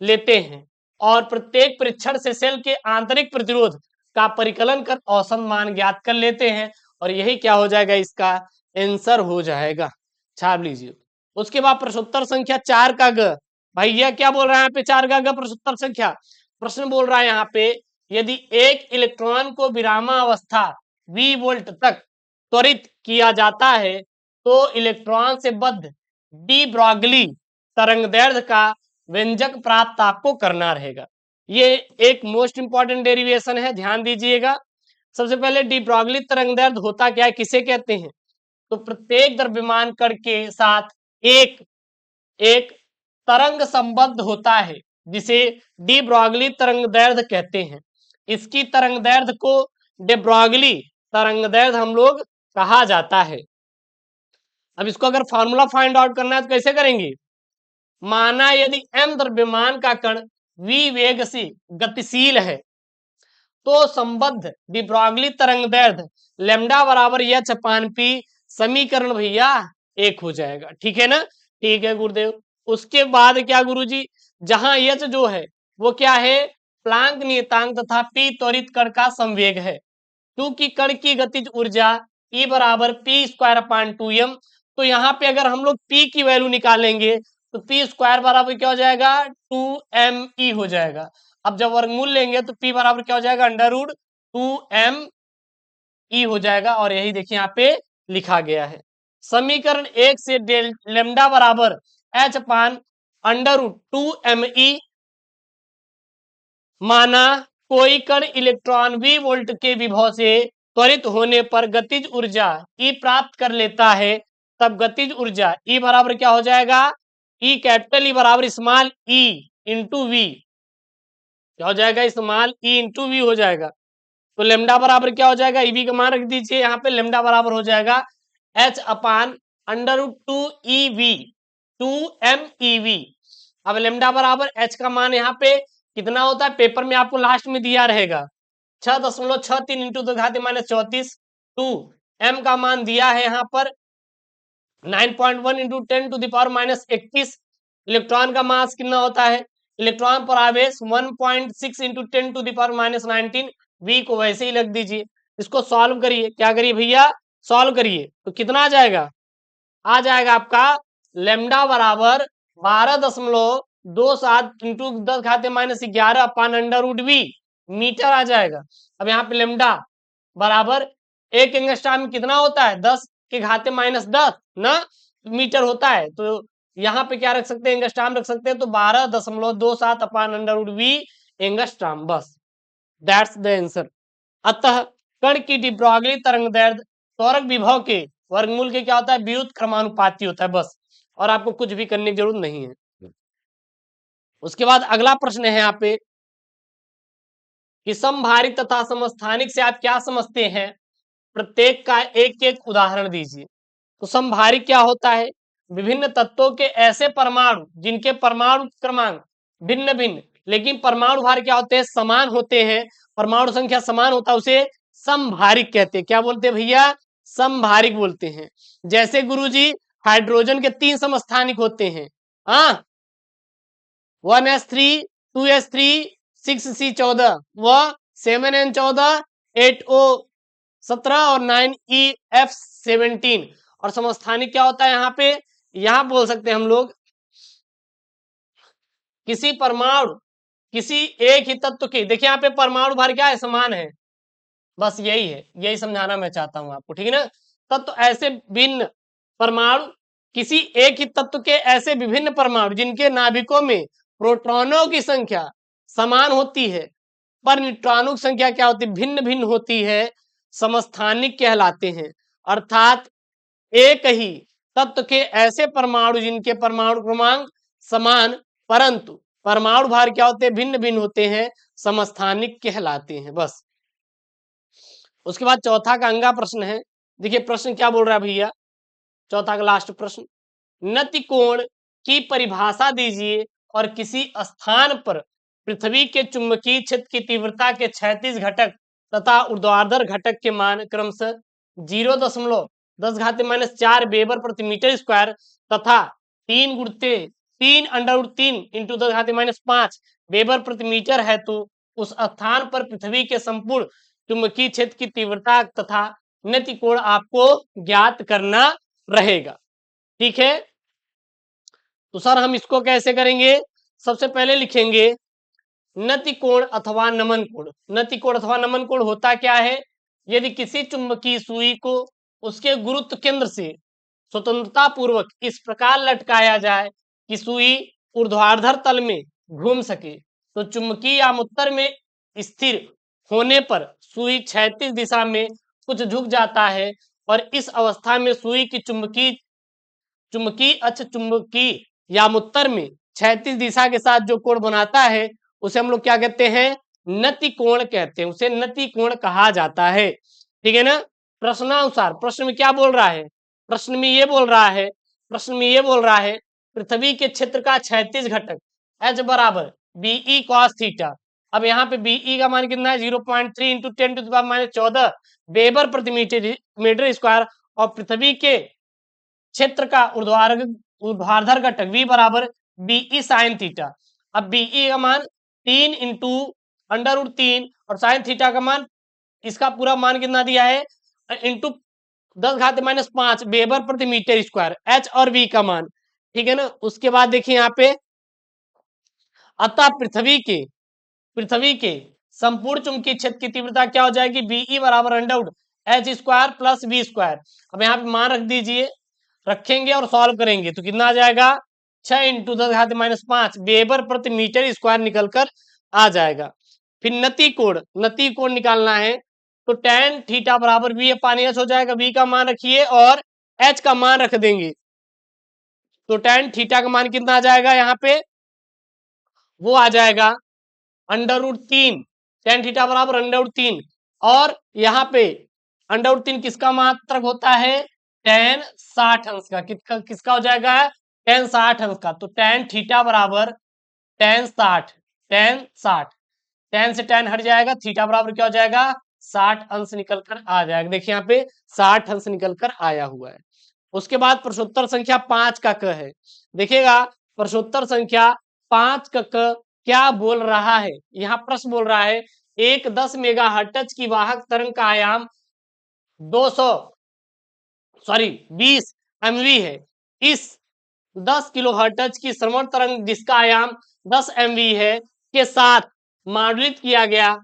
A: लेते हैं और प्रत्येक परीक्षण से सेल के आंतरिक प्रतिरोध का परिकलन कर औसत मान ज्ञात कर लेते हैं और यही क्या हो जाएगा, इसका आंसर हो जाएगा। छाप लीजिए। उसके बाद प्रश्नोत्तर संख्या 4 का ग, भैया क्या बोल रहा है यहाँ पे, 4 का ग प्रश्नोत्तर संख्या, प्रश्न बोल रहा है यहाँ पे, यदि एक इलेक्ट्रॉन को विरामावस्था V वोल्ट तक त्वरित किया जाता है तो इलेक्ट्रॉन से बद्ध डी ब्रॉगली तरंगदैर्ध्य का व्यंजक प्राप्त आपको करना रहेगा। ये एक मोस्ट इंपॉर्टेंट डेरिवेशन है, ध्यान दीजिएगा। सबसे पहले डी ब्रॉगली तरंगदैर्ध्य होता क्या है, किसे कहते हैं, तो प्रत्येक द्रव्यमान कण के साथ एक तरंग संबद्ध होता है जिसे डी ब्रॉगली तरंगदैर्ध्य कहते हैं। इसकी तरंगदैर्ध्य को डी ब्रॉगली तरंगदैर्ध्य हम लोग कहा जाता है। अब इसको अगर फॉर्मूला फाइंड आउट करना है तो कैसे करेंगे, माना यदि m द्रव्यमान का कण v वेग से गतिशील है तो संबद्ध डी ब्रॉगली तरंगदैर्ध्य लैम्डा बराबर h अपान p, समीकरण भैया 1 हो जाएगा। ठीक है ना, ठीक है गुरुदेव। उसके बाद क्या गुरुजी, जहां h जो है वो क्या है, प्लांक नियतांक तथा p त्वरित कण का संवेग है। क्योंकि कण की गतिज ऊर्जा E बराबर पी स्क्वायर अपान 2m, तो यहाँ पे अगर हम लोग p की वैल्यू निकालेंगे तो पी स्क्वायर बराबर क्या हो जाएगा, 2me हो जाएगा। अब जब वर्गमूल लेंगे तो p बराबर क्या हो जाएगा, अंडर रूट 2m ई हो जाएगा, और यही देखिए यहाँ पे लिखा गया है। समीकरण 1 से डेल लेमडा बराबर H upon under root 2 me माना कोई कण इलेक्ट्रॉन v वोल्ट के विभव से त्वरित होने पर गतिज ऊर्जा E प्राप्त कर लेता है, तब गतिज ऊर्जा E बराबर क्या हो जाएगा, E कैपिटल E बराबर स्मॉल E इंटू वी, क्या हो जाएगा, स्मॉल E इंटू वी हो जाएगा। तो लेमडा बराबर क्या हो जाएगा, ईवी का मान रख दीजिए यहाँ पे, लेमडा बराबर हो जाएगा H upon under root 2 EV 2 MEV। अब लेमडा बराबर एच का मान यहाँ पे कितना होता है, पेपर में आपको लास्ट में दिया रहेगा 6.63 इंटू 10⁻34। 2 m का मान दिया है यहाँ पर 9.1 इंटू 10⁻21। इलेक्ट्रॉन का मास कितना होता है, इलेक्ट्रॉन पर आवेश 1.6 इंटू 10⁻19। वी को वैसे ही लग दीजिए। इसको सॉल्व करिए, क्या करिए भैया, सॉल्व करिए, तो कितना आ जाएगा, आ जाएगा आपका लेमडा बराबर 12.27 into 10⁻11 upon under root V metre आ जाएगा। अब यहाँ पे लेमडा बराबर एक एंगस्ट्रॉम में कितना होता है, 10⁻10 ना मीटर होता है, तो यहाँ पे क्या रख सकते हैं, एंगस्ट्रॉम रख सकते हैं, तो 12.27 upon under root V angstrom, बस दैट्स द आंसर। अतः कण की डी ब्रॉगली तरंग दैर्ध्य त्वरक विभव के वर्गमूल के क्या होता है, व्युत्क्रमानुपाती क्रमानुपाती होता है, बस, और आपको कुछ भी करने की जरूरत नहीं है। उसके बाद अगला प्रश्न है यहाँ पे कि समभारिक तथा समस्थानिक से आप क्या समझते हैं, प्रत्येक का एक एक उदाहरण दीजिए। तो समभारिक क्या होता है, विभिन्न तत्वों के ऐसे परमाणु जिनके परमाणु क्रमांक भिन्न भिन्न लेकिन परमाणु भार क्या होते हैं, समान होते हैं, परमाणु संख्या समान होता है, उसे समभारिक कहते हैं। क्या बोलते हैं भैया, समभारिक बोलते हैं। जैसे गुरुजी हाइड्रोजन के 3 समस्थानिक होते हैं, हाँ, 1s3 2s3 6c14 व 7n14 8o17 और 9EF17। और समस्थानिक क्या होता है, यहाँ पे यहाँ बोल सकते हैं हम लोग किसी परमाणु किसी एक ही तत्व के, देखिए यहाँ पे परमाणु भार क्या है, समान है, बस यही है, यही समझाना मैं चाहता हूं आपको, ठीक है ना। तत्व ऐसे भिन्न परमाणु किसी एक ही तत्व के ऐसे विभिन्न परमाणु जिनके नाभिकों में प्रोटॉनों की संख्या समान होती है पर न्यूट्रॉनों की संख्या क्या होती है, भिन्न भिन्न होती है, समस्थानिक कहलाते हैं। अर्थात एक ही तत्व के ऐसे परमाणु जिनके परमाणु क्रमांक समान परंतु परमाणु भार क्या होते हैं, भिन्न भिन्न होते हैं, समस्थानिक कहलाते हैं, बस। उसके बाद चौथा का अंगा प्रश्न है। देखिए प्रश्न क्या बोल रहा है भैया, चौथा का लास्ट प्रश्न, नति कोण की परिभाषा दीजिए और किसी स्थान पर पृथ्वी के चुंबकीय क्षेत्र की तीव्रता के क्षैतिज घटक तथा ऊर्ध्वाधर घटक के मान क्रमशः 0.10⁻⁴ वेबर प्रति मीटर स्क्वायर तथा 3 इंटू 10⁻5 वेबर प्रति मीटर है, तो उस स्थान पर पृथ्वी के संपूर्ण चुंबकीय क्षेत्र की तीव्रता तथा नति कोण आपको ज्ञात करना रहेगा, ठीक है। तो सर हम इसको कैसे करेंगे, सबसे पहले लिखेंगे नति कोण अथवा नमन कोण। नति कोण अथवा नमन कोण होता क्या है, यदि किसी चुंबकीय सुई को उसके गुरुत्व केंद्र से स्वतंत्रता पूर्वक इस प्रकार लटकाया जाए कि सुई ऊर्ध्वाधर तल में घूम सके, तो चुंबकीय आमुत्तर में स्थिर होने पर सुई क्षैतिज दिशा में कुछ झुक जाता है, और इस अवस्था में सुई की चुंबकीय अक्ष चुंबकीय यामुत्तर में क्षैतिज दिशा के साथ जो कोण बनाता है उसे हम लोग क्या कहते हैं, नति कोण कहते हैं, उसे नति कोण कहा जाता है, ठीक है ना। प्रश्नानुसार प्रश्न में क्या बोल रहा है, प्रश्न में ये बोल रहा है पृथ्वी के क्षेत्र का क्षैतिज घटक H बराबर BE cos थीटा। अब यहाँ पे BE का मान कितना है, 0.3 इंटू 10⁻14 वेबर प्रति मीटर स्क्वायर, और पृथ्वी के क्षेत्र का ऊर्ध्वाधर घटक V बराबर BE sin थीटा। अब BE का मान 3 इंटू √3 और साइन थीटा का मान, इसका पूरा मान कितना दिया है, इंटू 10⁻5 वेबर प्रति मीटर स्क्वायर, H और V का मान, ठीक है ना। उसके बाद देखिए यहाँ पे, अतः पृथ्वी के संपूर्ण चुंबकीय क्षेत्र की तीव्रता क्या हो जाएगी, BE बराबर under H square plus V square. अब यहाँ पे मान रख दीजिए, रखेंगे और सॉल्व करेंगे तो कितना आ जाएगा, 6 इंटू 10⁻⁵ वेबर प्रति मीटर स्क्वायर निकलकर आ जाएगा। फिर नति कोण निकालना है, तो tan थीटा बराबर वी अपान एच हो जाएगा। वी का मान रखिए और एच का मान रख देंगे, तो tan थीटा का मान कितना आ जाएगा, यहाँ पे वो आ जाएगा √3। tan थीटा बराबर √3, और यहाँ पे √3 किसका मात्रक होता है, tan 60 अंश का। किसका हो जाएगा, tan 60 अंश का। तो tan थीटा बराबर tan 60 tan से tan हट जाएगा, थीटा बराबर क्या हो जाएगा, 60 अंश निकल कर आ जाएगा। देखिए यहाँ पे 60 अंश निकल कर आया हुआ है। उसके बाद प्रश्नोत्तर संख्या 5 का क है। देखिएगा प्रश्नोत्तर संख्या 5 का क क्या बोल रहा है। यहाँ प्रश्न बोल रहा है, एक 10 मेगाहर्ट्ज की वाहक तरंग का आयाम 20 एमवी है। इस 10 किलोहर्ट्ज की श्रवण तरंग जिसका आयाम 10 एमवी है के साथ मॉड्यूलेट किया गया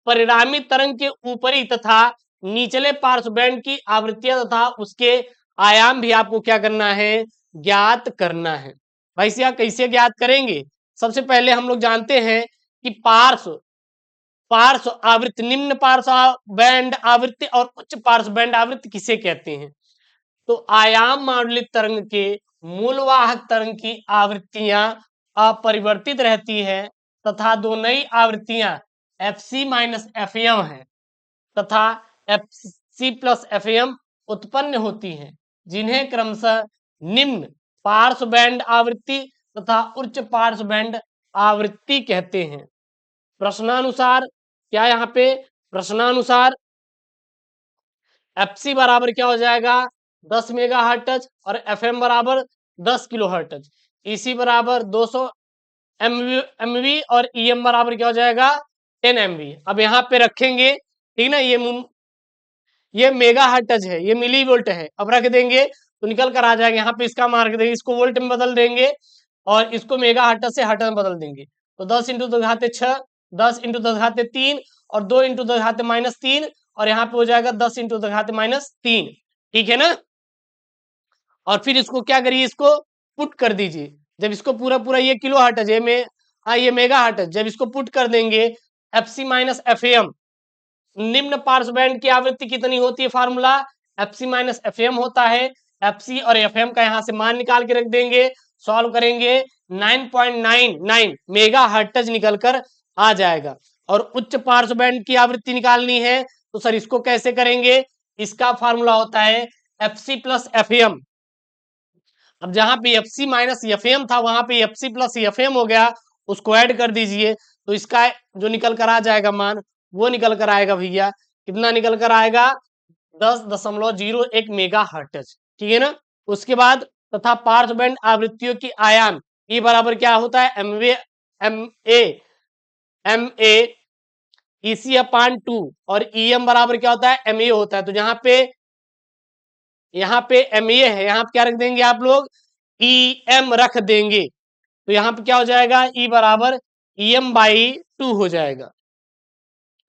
A: परिणामी तरंग के ऊपरी तथा निचले पार्श्व बैंड की आवृत्तियां तथा उसके आयाम भी आपको क्या करना है, ज्ञात करना है। भाई साहब कैसे ज्ञात करेंगे, सबसे पहले हम लोग जानते हैं कि पार्श्व आवृत्ति, निम्न पार्श्व बैंड आवृत्ति और उच्च पार्श्व बैंड आवृत्ति किसे कहते हैं। तो आयाम मॉड्यूलित तरंग के मूल वाहक तरंग की आवृत्तियां अपरिवर्तित रहती है तथा दो नई आवृत्तियां fc माइनस fm है तथा fc प्लस fm उत्पन्न होती हैं, जिन्हें क्रमशः निम्न पार्श्व बैंड आवृत्ति तथा उच्च पार्श्व बैंड आवृत्ति कहते हैं। प्रश्नानुसार क्या, यहाँ पे प्रश्नानुसार fc बराबर क्या हो जाएगा, 10 मेगाहर्ट्ज, और fm बराबर 10 किलोहर्ट्ज, ec बराबर 200 एमवी और em बराबर क्या हो जाएगा, 10 एमवी। अब यहाँ पे रखेंगे, ठीक ना, ये मेगाहर्ट्ज है, ये मिली वोल्ट है। अब रख देंगे तो निकल कर आ जाएगा, यहाँ पे इसका मान रख देंगे, इसको वोल्ट में बदल देंगे और इसको मेगाहर्ट्ज से हर्ट्ज में बदल देंगे। तो 10 इंटू 10⁻⁶, 10 इंटू 10⁻3 और 2 इंटू 10⁻−3, और यहाँ पे हो जाएगा 10 इंटू 10⁻3। ठीक है ना। और फिर इसको क्या करिए, इसको पुट कर दीजिए। जब इसको पूरा पूरा, ये किलो हर्ट्ज है में, ये मेगा हर्ट्ज, जब इसको पुट कर देंगे एफसी माइनस एफएम, निम्न पार्श्व बैंड की आवृत्ति कितनी होती है, फार्मूला एफसी माइनस एफएम होता है। एफसी और एफएम का यहां से मान निकाल के रख देंगे, सॉल्व करेंगे 9.99 मेगा हर्ट्ज निकल कर आ जाएगा। और उच्च पार्श्व बैंड की आवृत्ति निकालनी है तो सर इसको कैसे करेंगे, इसका फार्मूला होता है एफसी प्लस एफएम। अब जहां पे एफसी माइनस एफएम था वहां पे एफसी प्लस एफएम हो गया, उसको ऐड कर दीजिए तो इसका जो निकल कर आ जाएगा मान, वो निकल कर आएगा भैया, कितना निकल कर आएगा, 10.01 मेगा हर्ट्ज। ठीक है ना। उसके बाद तथा पार्श्व बैंड आवृत्तियों की आयाम ई बराबर क्या होता है, एम ए ईसी अपान 2, और ईएम बराबर क्या होता है, एम ए होता है। तो यहाँ पे एम ए है, यहाँ पे क्या रख देंगे आप लोग, ई एम रख देंगे। तो यहाँ पे क्या हो जाएगा, ई बराबर ई एम बाई 2 हो जाएगा।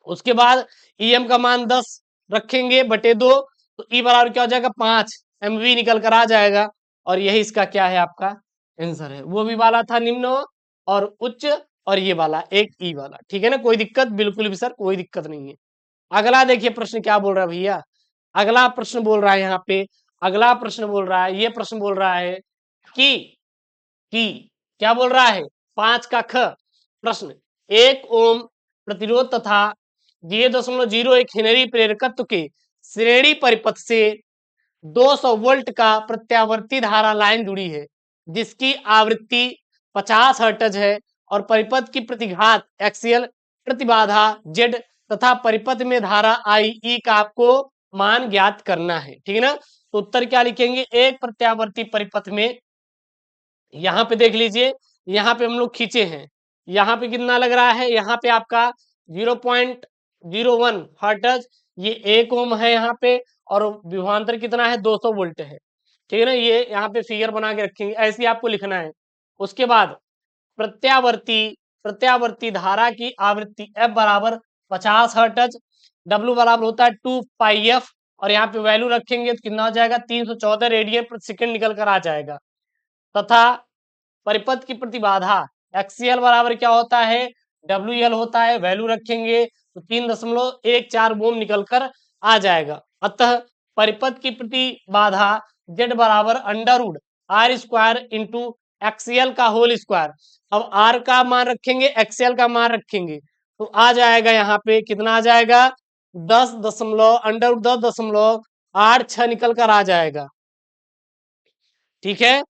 A: उसके बाद ई एम का मान 10 रखेंगे बटे 2, तो ई बराबर क्या हो जाएगा, 5 एमवी निकल कर आ जाएगा। और यही इसका क्या है, आपका आंसर है। वो भी वाला था निम्न और उच्च, और ये वाला एक ई वाला। ठीक है ना, कोई दिक्कत, बिल्कुल भी सर कोई दिक्कत नहीं है। अगला देखिए प्रश्न क्या बोल रहा है भैया, अगला प्रश्न बोल रहा है यहाँ पे, अगला प्रश्न बोल रहा है, ये प्रश्न बोल रहा है कि क्या बोल रहा है, 5 का ख प्रश्न, 1 ओम प्रतिरोध तथा 0.01 हेनरी प्रेरकत्व के श्रेणी परिपथ से 200 वोल्ट का प्रत्यावर्ती धारा लाइन जुड़ी है, जिसकी आवृत्ति 50 हर्ट्ज है और परिपथ की प्रतिघात एक्सियल प्रतिबाधा Z तथा परिपथ में धारा IE का आपको मान ज्ञात करना है। ठीक है ना। तो उत्तर क्या लिखेंगे, एक प्रत्यावर्ती परिपथ में, यहाँ पे देख लीजिए, यहाँ पे हम लोग खींचे हैं, यहाँ पे कितना लग रहा है, यहाँ पे आपका 0.01 हर्ट्ज, ये 1 ओम है यहाँ पे, और विभवांतर कितना है, 200 वोल्ट है। ठीक है ना, ये यहाँ पे फिगर बना के रखेंगे, ऐसे ही आपको लिखना है। उसके बाद प्रत्यावर्ती धारा की आवृत्ति F बराबर 50 हर्ट्ज, W बराबर होता है 2 पाई F और यहाँ पे वैल्यू रखेंगे तो कितना हो जाएगा, 314 रेडियन प्रति सेकंड निकल कर आ जाएगा। तथा परिपथ की प्रतिबाधा एक्सीएल बराबर क्या होता है, डब्ल्यू होता है, वैल्यू रखेंगे तो 3.14 ओम निकल कर आ जाएगा। अतः परिपथ की प्रतिबाधा जेड बराबर under root R square into XL का होल स्क्वायर। अब आर का मान रखेंगे, एक्सीएल का मान रखेंगे तो आ जाएगा यहाँ पे कितना आ जाएगा, 10.8 निकल कर आ जाएगा। ठीक है,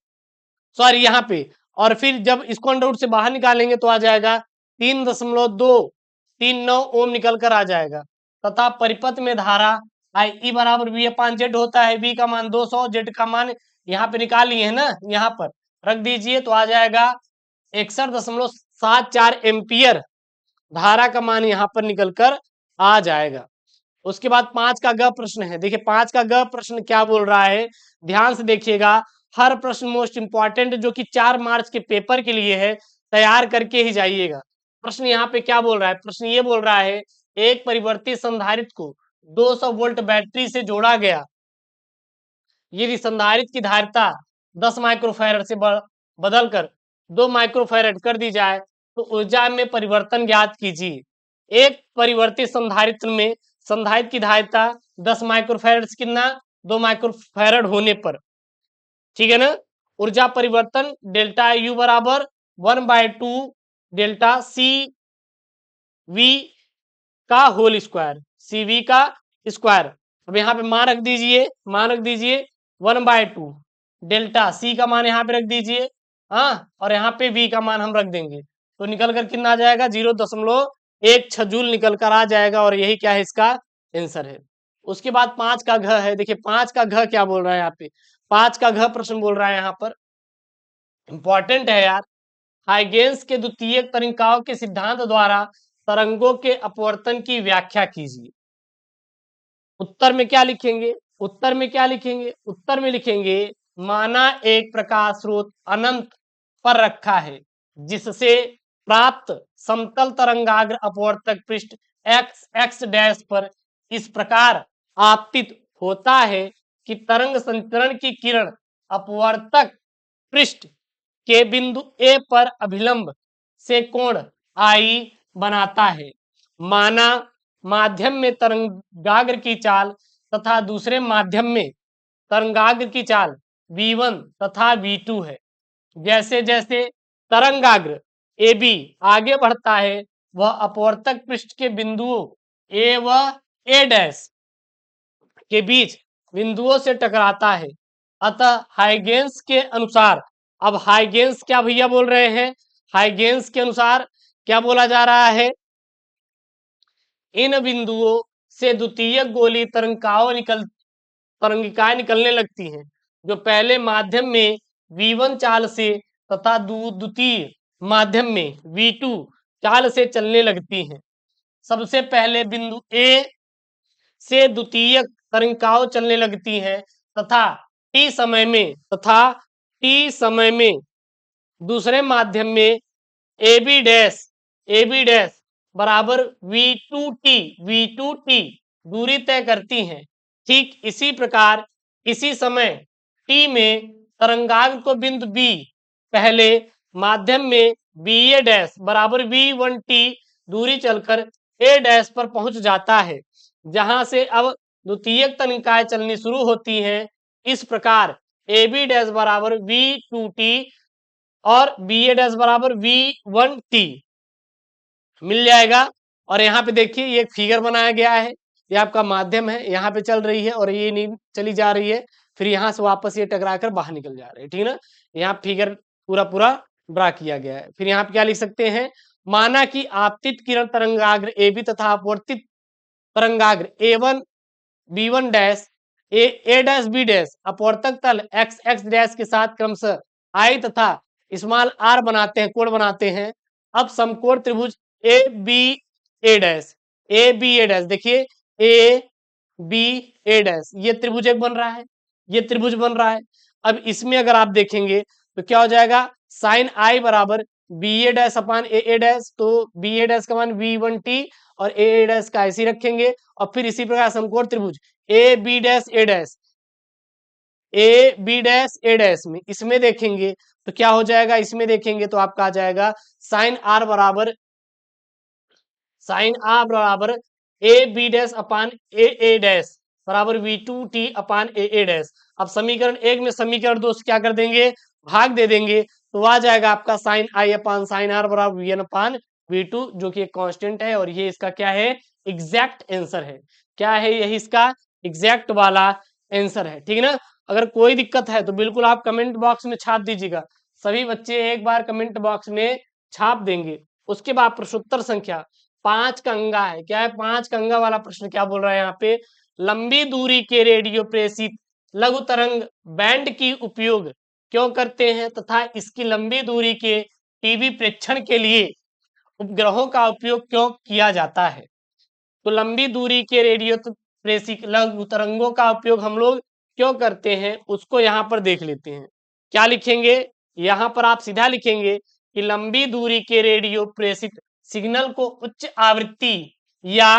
A: सॉरी यहाँ पे, और फिर जब इसको अंडर रूट से बाहर निकालेंगे तो आ जाएगा 3.239 ओम निकल कर आ जाएगा। तथा परिपथ में धारा आई ई बराबर वी अपान जेड होता है, वी का मान 200, जेड का मान यहाँ पे निकाल लिए है ना, यहाँ पर रख दीजिए तो आ जाएगा 61.74 एम्पियर धारा का मान यहाँ पर निकल कर आ जाएगा। उसके बाद 5 का ग प्रश्न है। देखिए 5 का ग प्रश्न क्या बोल रहा है, ध्यान से देखिएगा। हर प्रश्न मोस्ट इंपॉर्टेंट जो कि 4 मार्च के पेपर के लिए है, तैयार करके ही जाइएगा। प्रश्न यहाँ पे क्या बोल रहा है, प्रश्न ये बोल रहा है एक परिवर्तित संधारित्र को 200 वोल्ट बैटरी से जोड़ा गया, यदि संधारित्र की धारिता 10 माइक्रोफैरड से बदलकर 2 माइक्रोफैरड कर दी जाए तो ऊर्जा में परिवर्तन ज्ञात कीजिए। एक परिवर्तित संधारित्र में संधारित्र की धारिता 10 माइक्रोफैरड से कितना, 2 माइक्रोफैरड होने पर, ठीक है ना, ऊर्जा परिवर्तन डेल्टा यू बराबर 1/2 डेल्टा सी वी का होल स्क्वायर, सी वी का स्क्वायर। अब यहाँ पे मान रख दीजिए, मान रख दीजिए 1/2 डेल्टा सी का मान यहाँ पे रख दीजिए, हाँ, और यहाँ पे वी का मान हम रख देंगे तो निकल कर कितना आ जाएगा, 0.16 जूल निकल कर आ जाएगा। और यही क्या है, इसका आंसर है। उसके बाद 5 का घ है। देखिए 5 का घ क्या बोल रहा है यहाँ पे, 5 का घ प्रश्न बोल रहा है यहाँ पर, इंपॉर्टेंट है यार। हाइगेंस के द्वितीयक तरिकाओं के सिद्धांत द्वारा तरंगों के अपवर्तन की व्याख्या कीजिए। उत्तर में क्या लिखेंगे, उत्तर में क्या लिखेंगे, उत्तर में लिखेंगे माना एक प्रकाश स्रोत अनंत पर रखा है जिससे प्राप्त समतल तरंगाग्र अपवर्तक पृष्ठ एक्स एक्स डैश पर इस प्रकार आपतित होता है कि तरंग संचरण की किरण अपवर्तक पृष्ठ के बिंदु ए पर अभिलंब से कोण आई बनाता है। माना माध्यम में तरंगाग्र की चाल तथा दूसरे माध्यम में तरंगाग्र की चाल v1 तथा v2 है। जैसे जैसे तरंगाग्र AB आगे बढ़ता है वह अपवर्तक पृष्ठ के बिंदुओं A व A डैश के बीच बिंदुओं से टकराता है। अतः हाइगेंस के अनुसार, अब हाइगेंस क्या भैया बोल रहे हैं, हाइगेंस के अनुसार क्या बोला जा रहा है, इन बिंदुओं से द्वितीय गोली तरंगिकाएं निकलने लगती हैं जो पहले माध्यम में V1 चाल से तथा द्वितीय माध्यम में V2 चाल से चलने लगती हैं। सबसे पहले बिंदु A से द्वितीय तरंगिकाएं चलने लगती हैं तथा T समय में दूसरे माध्यम में AB डैश बराबर V2T दूरी तय करती हैं। ठीक इसी प्रकार इसी समय T में तरंगाग्र को बिंदु B पहले माध्यम में BA डैश बराबर V1T दूरी चलकर A डैश पर पहुंच जाता है, जहां से अब द्वितीयक तरंगिकाएं चलनी शुरू होती हैं। इस प्रकार AB डैश बराबर V2T और BA डैश बराबर V1T मिल जाएगा। और यहाँ पे देखिए ये एक फिगर बनाया गया है, ये आपका माध्यम है, यहाँ पे चल रही है और ये नहीं चली जा रही है, फिर यहाँ से वापस ये टकरा कर बाहर निकल जा रहे हैं, ठीक है ना। यहाँ फिगर पूरा पूरा ड्रा किया गया है। फिर यहाँ पे क्या लिख सकते हैं, माना कि आपतित किरण तरंगाग्र AB तथा अपवर्तित तरंगाग्र A1 B1 dash A dash B dash अपवर्तक तल X X डैश के साथ क्रमशः I तथा स्मॉल r बनाते हैं, कोण बनाते हैं। अब समकोण त्रिभुज A B A डैश देखिए A B A डैश ये त्रिभुज एक बन रहा है, ये त्रिभुज बन रहा है। अब इसमें अगर आप देखेंगे तो क्या हो जाएगा, साइन I बराबर B A dash upon A dash, तो बी ए डैश का मान V1T और ए डैश का ऐसे रखेंगे। और फिर इसी प्रकार समकोण त्रिभुज A B dash A dash, A B dash A dash में इसमें देखेंगे तो क्या हो जाएगा, इसमें देखेंगे तो आपका आ जाएगा साइन आर बराबर, साइन आर बराबर A B dash upon A dash बराबर V two T upon A dash. अब समीकरण एक में समीकरण दो से क्या कर देंगे, भाग दे देंगे, तो आ जाएगा आपका sine I upon sine R बराबर V N upon V two, जो कि एक कांस्टेंट है, और ये इसका क्या है, एग्जैक्ट आंसर है। क्या है, यही इसका एग्जैक्ट वाला आंसर है। ठीक है ना। अगर कोई दिक्कत है तो बिल्कुल आप कमेंट बॉक्स में छाप दीजिएगा, सभी बच्चे एक बार कमेंट बॉक्स में छाप देंगे। उसके बाद प्रश्नोत्तर संख्या 5 का अंगा है, क्या है, 5 का अंगा वाला प्रश्न क्या बोल रहा है यहाँ पे, लंबी दूरी के रेडियो प्रेषित लघु तरंग बैंड की उपयोग क्यों करते हैं तथा इसकी लंबी दूरी के टीवी प्रेक्षण के लिए उपग्रहों का उपयोग क्यों किया जाता है। तो लंबी दूरी के रेडियो प्रेषित लघु तरंगों का उपयोग हम लोग क्यों करते हैं, उसको यहाँ पर देख लेते हैं। क्या लिखेंगे, यहाँ पर आप सीधा लिखेंगे कि लंबी दूरी के रेडियो प्रेषित सिग्नल को उच्च आवृत्ति या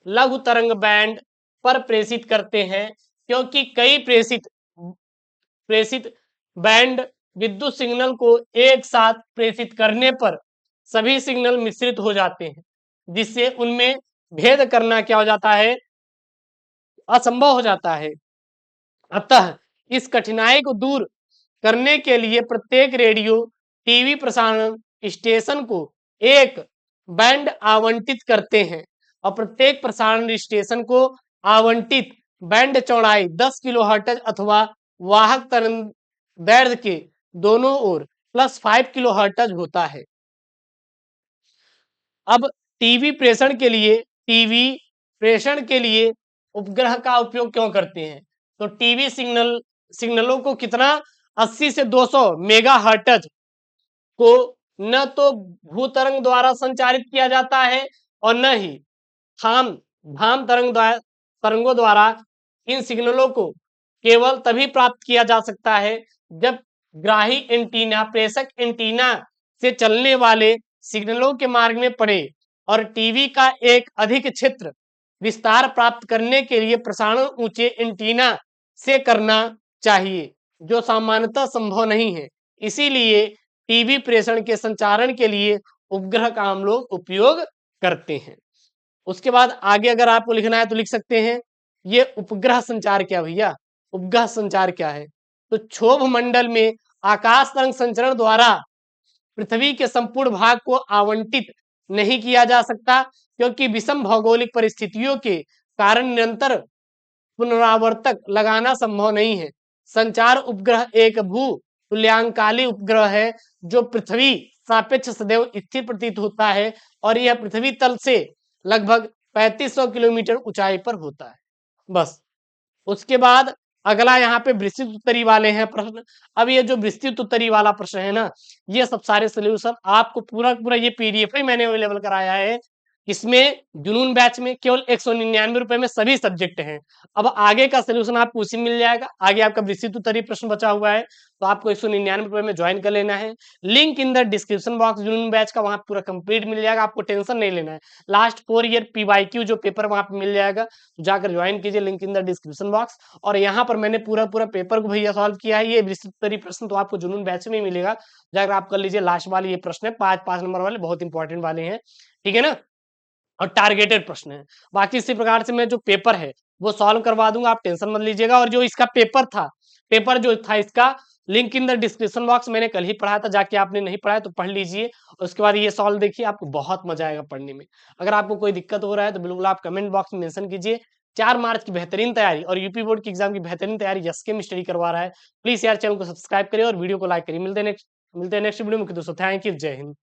A: लघु तरंग बैंड पर प्रेषित करते हैं, क्योंकि कई प्रेषित प्रेषित बैंड विद्युत सिग्नल को एक साथ प्रेषित करने पर सभी सिग्नल मिश्रित हो जाते हैं, जिससे उनमें भेद करना क्या हो जाता है, असंभव हो जाता है। अतः इस कठिनाई को दूर करने के लिए प्रत्येक रेडियो टीवी प्रसारण स्टेशन को एक बैंड आवंटित करते हैं, और प्रत्येक प्रसारण स्टेशन को आवंटित बैंड चौड़ाई 10 किलोहर्ट्ज अथवा वाहक तरंग दैर्ध्य के दोनों ओर +5 किलोहर्ट्ज होता है। अब टीवी प्रेषण के लिए उपग्रह का उपयोग क्यों करते हैं, तो टीवी सिग्नलों को कितना 80 से 200 मेगाहर्ट्ज को न तो भूतरंग द्वारा संचारित किया जाता है और न ही धाम तरंगों द्वारा। इन सिग्नलों को केवल तभी प्राप्त किया जा सकता है जब ग्राही एंटीना प्रेषक एंटीना से चलने वाले सिग्नलों के मार्ग में पड़े, और टीवी का एक अधिक क्षेत्र विस्तार प्राप्त करने के लिए प्रसारण ऊंचे एंटीना से करना चाहिए, जो सामान्यतः संभव नहीं है। इसीलिए टीवी प्रेषण के संचारण के लिए उपग्रह का हम लोग उपयोग करते हैं। उसके बाद आगे अगर आपको लिखना है तो लिख सकते हैं, ये उपग्रह संचार क्या भैया, उपग्रह संचार क्या है, तो क्षोभ मंडल में आकाश तरंग संचरण द्वारा पृथ्वी के संपूर्ण भाग को आवंटित नहीं किया जा सकता, क्योंकि विषम भौगोलिक परिस्थितियों के कारण निरंतर पुनरावर्तक लगाना संभव नहीं है। संचार उपग्रह एक भू तुल्यांकाली उपग्रह है, जो पृथ्वी सापेक्ष सदैव स्थिर प्रतीत होता है, और यह पृथ्वी तल से लगभग 3500 किलोमीटर ऊंचाई पर होता है। बस। उसके बाद अगला यहाँ पे विस्तृत उत्तरी वाले हैं प्रश्न। अब ये जो विस्तृत उत्तरी वाला प्रश्न है ना, ये सब सारे सोल्यूशन आपको पूरा पूरा ये पीडीएफ ही मैंने अवेलेबल कराया है। इसमें जुनून बैच में केवल 199 रुपए में सभी सब्जेक्ट हैं। अब आगे का सोल्यूशन आपको उसी में मिल जाएगा। आगे आपका विस्तृत उत्तरी प्रश्न बचा हुआ है, तो आपको 199 रुपए में ज्वाइन कर लेना है। Link in the description box जुनून बैच का, वहां पूरा कंप्लीट मिल जाएगा, आपको टेंशन नहीं लेना है। लास्ट 4 ईयर पीवाईक्यू जो पेपर वहां पे मिल जाएगा, तो जाकर ज्वाइन कीजिए, link in the description box. और यहाँ पर मैंने पूरा पूरा पेपर को भैया सॉल्व किया है। ये विस्तृत उत्तरी प्रश्न तो आपको जुनून बैच में ही मिलेगा, जाकर आप कर लीजिए। लास्ट वाले ये प्रश्न है, 5 नंबर वाले, बहुत इंपॉर्टेंट वाले हैं, ठीक है ना, और टारगेटेड प्रश्न है। बाकी इसी प्रकार से मैं जो पेपर है वो सॉल्व करवा दूंगा, आप टेंशन मत लीजिएगा। और जो इसका पेपर जो था इसका link in the description box, मैंने कल ही पढ़ाया था, जाके आपने नहीं पढ़ा है तो पढ़ लीजिए। और उसके बाद ये सॉल्व देखिए, आपको बहुत मजा आएगा पढ़ने में। अगर आपको कोई दिक्कत हो रहा है तो बिल्कुल आप कमेंट बॉक्स में मेंशन कीजिए। 4 मार्च की बेहतरीन तैयारी और यूपी बोर्ड की एग्जाम की बेहतरीन तैयारी यस केम स्टडी करवा रहा है। प्लीज यार चैनल को सब्सक्राइब करिए और वीडियो को लाइक करिए। मिलते हैं नेक्स्ट वीडियो में दोस्तों। थैंक यू, जय हिंद।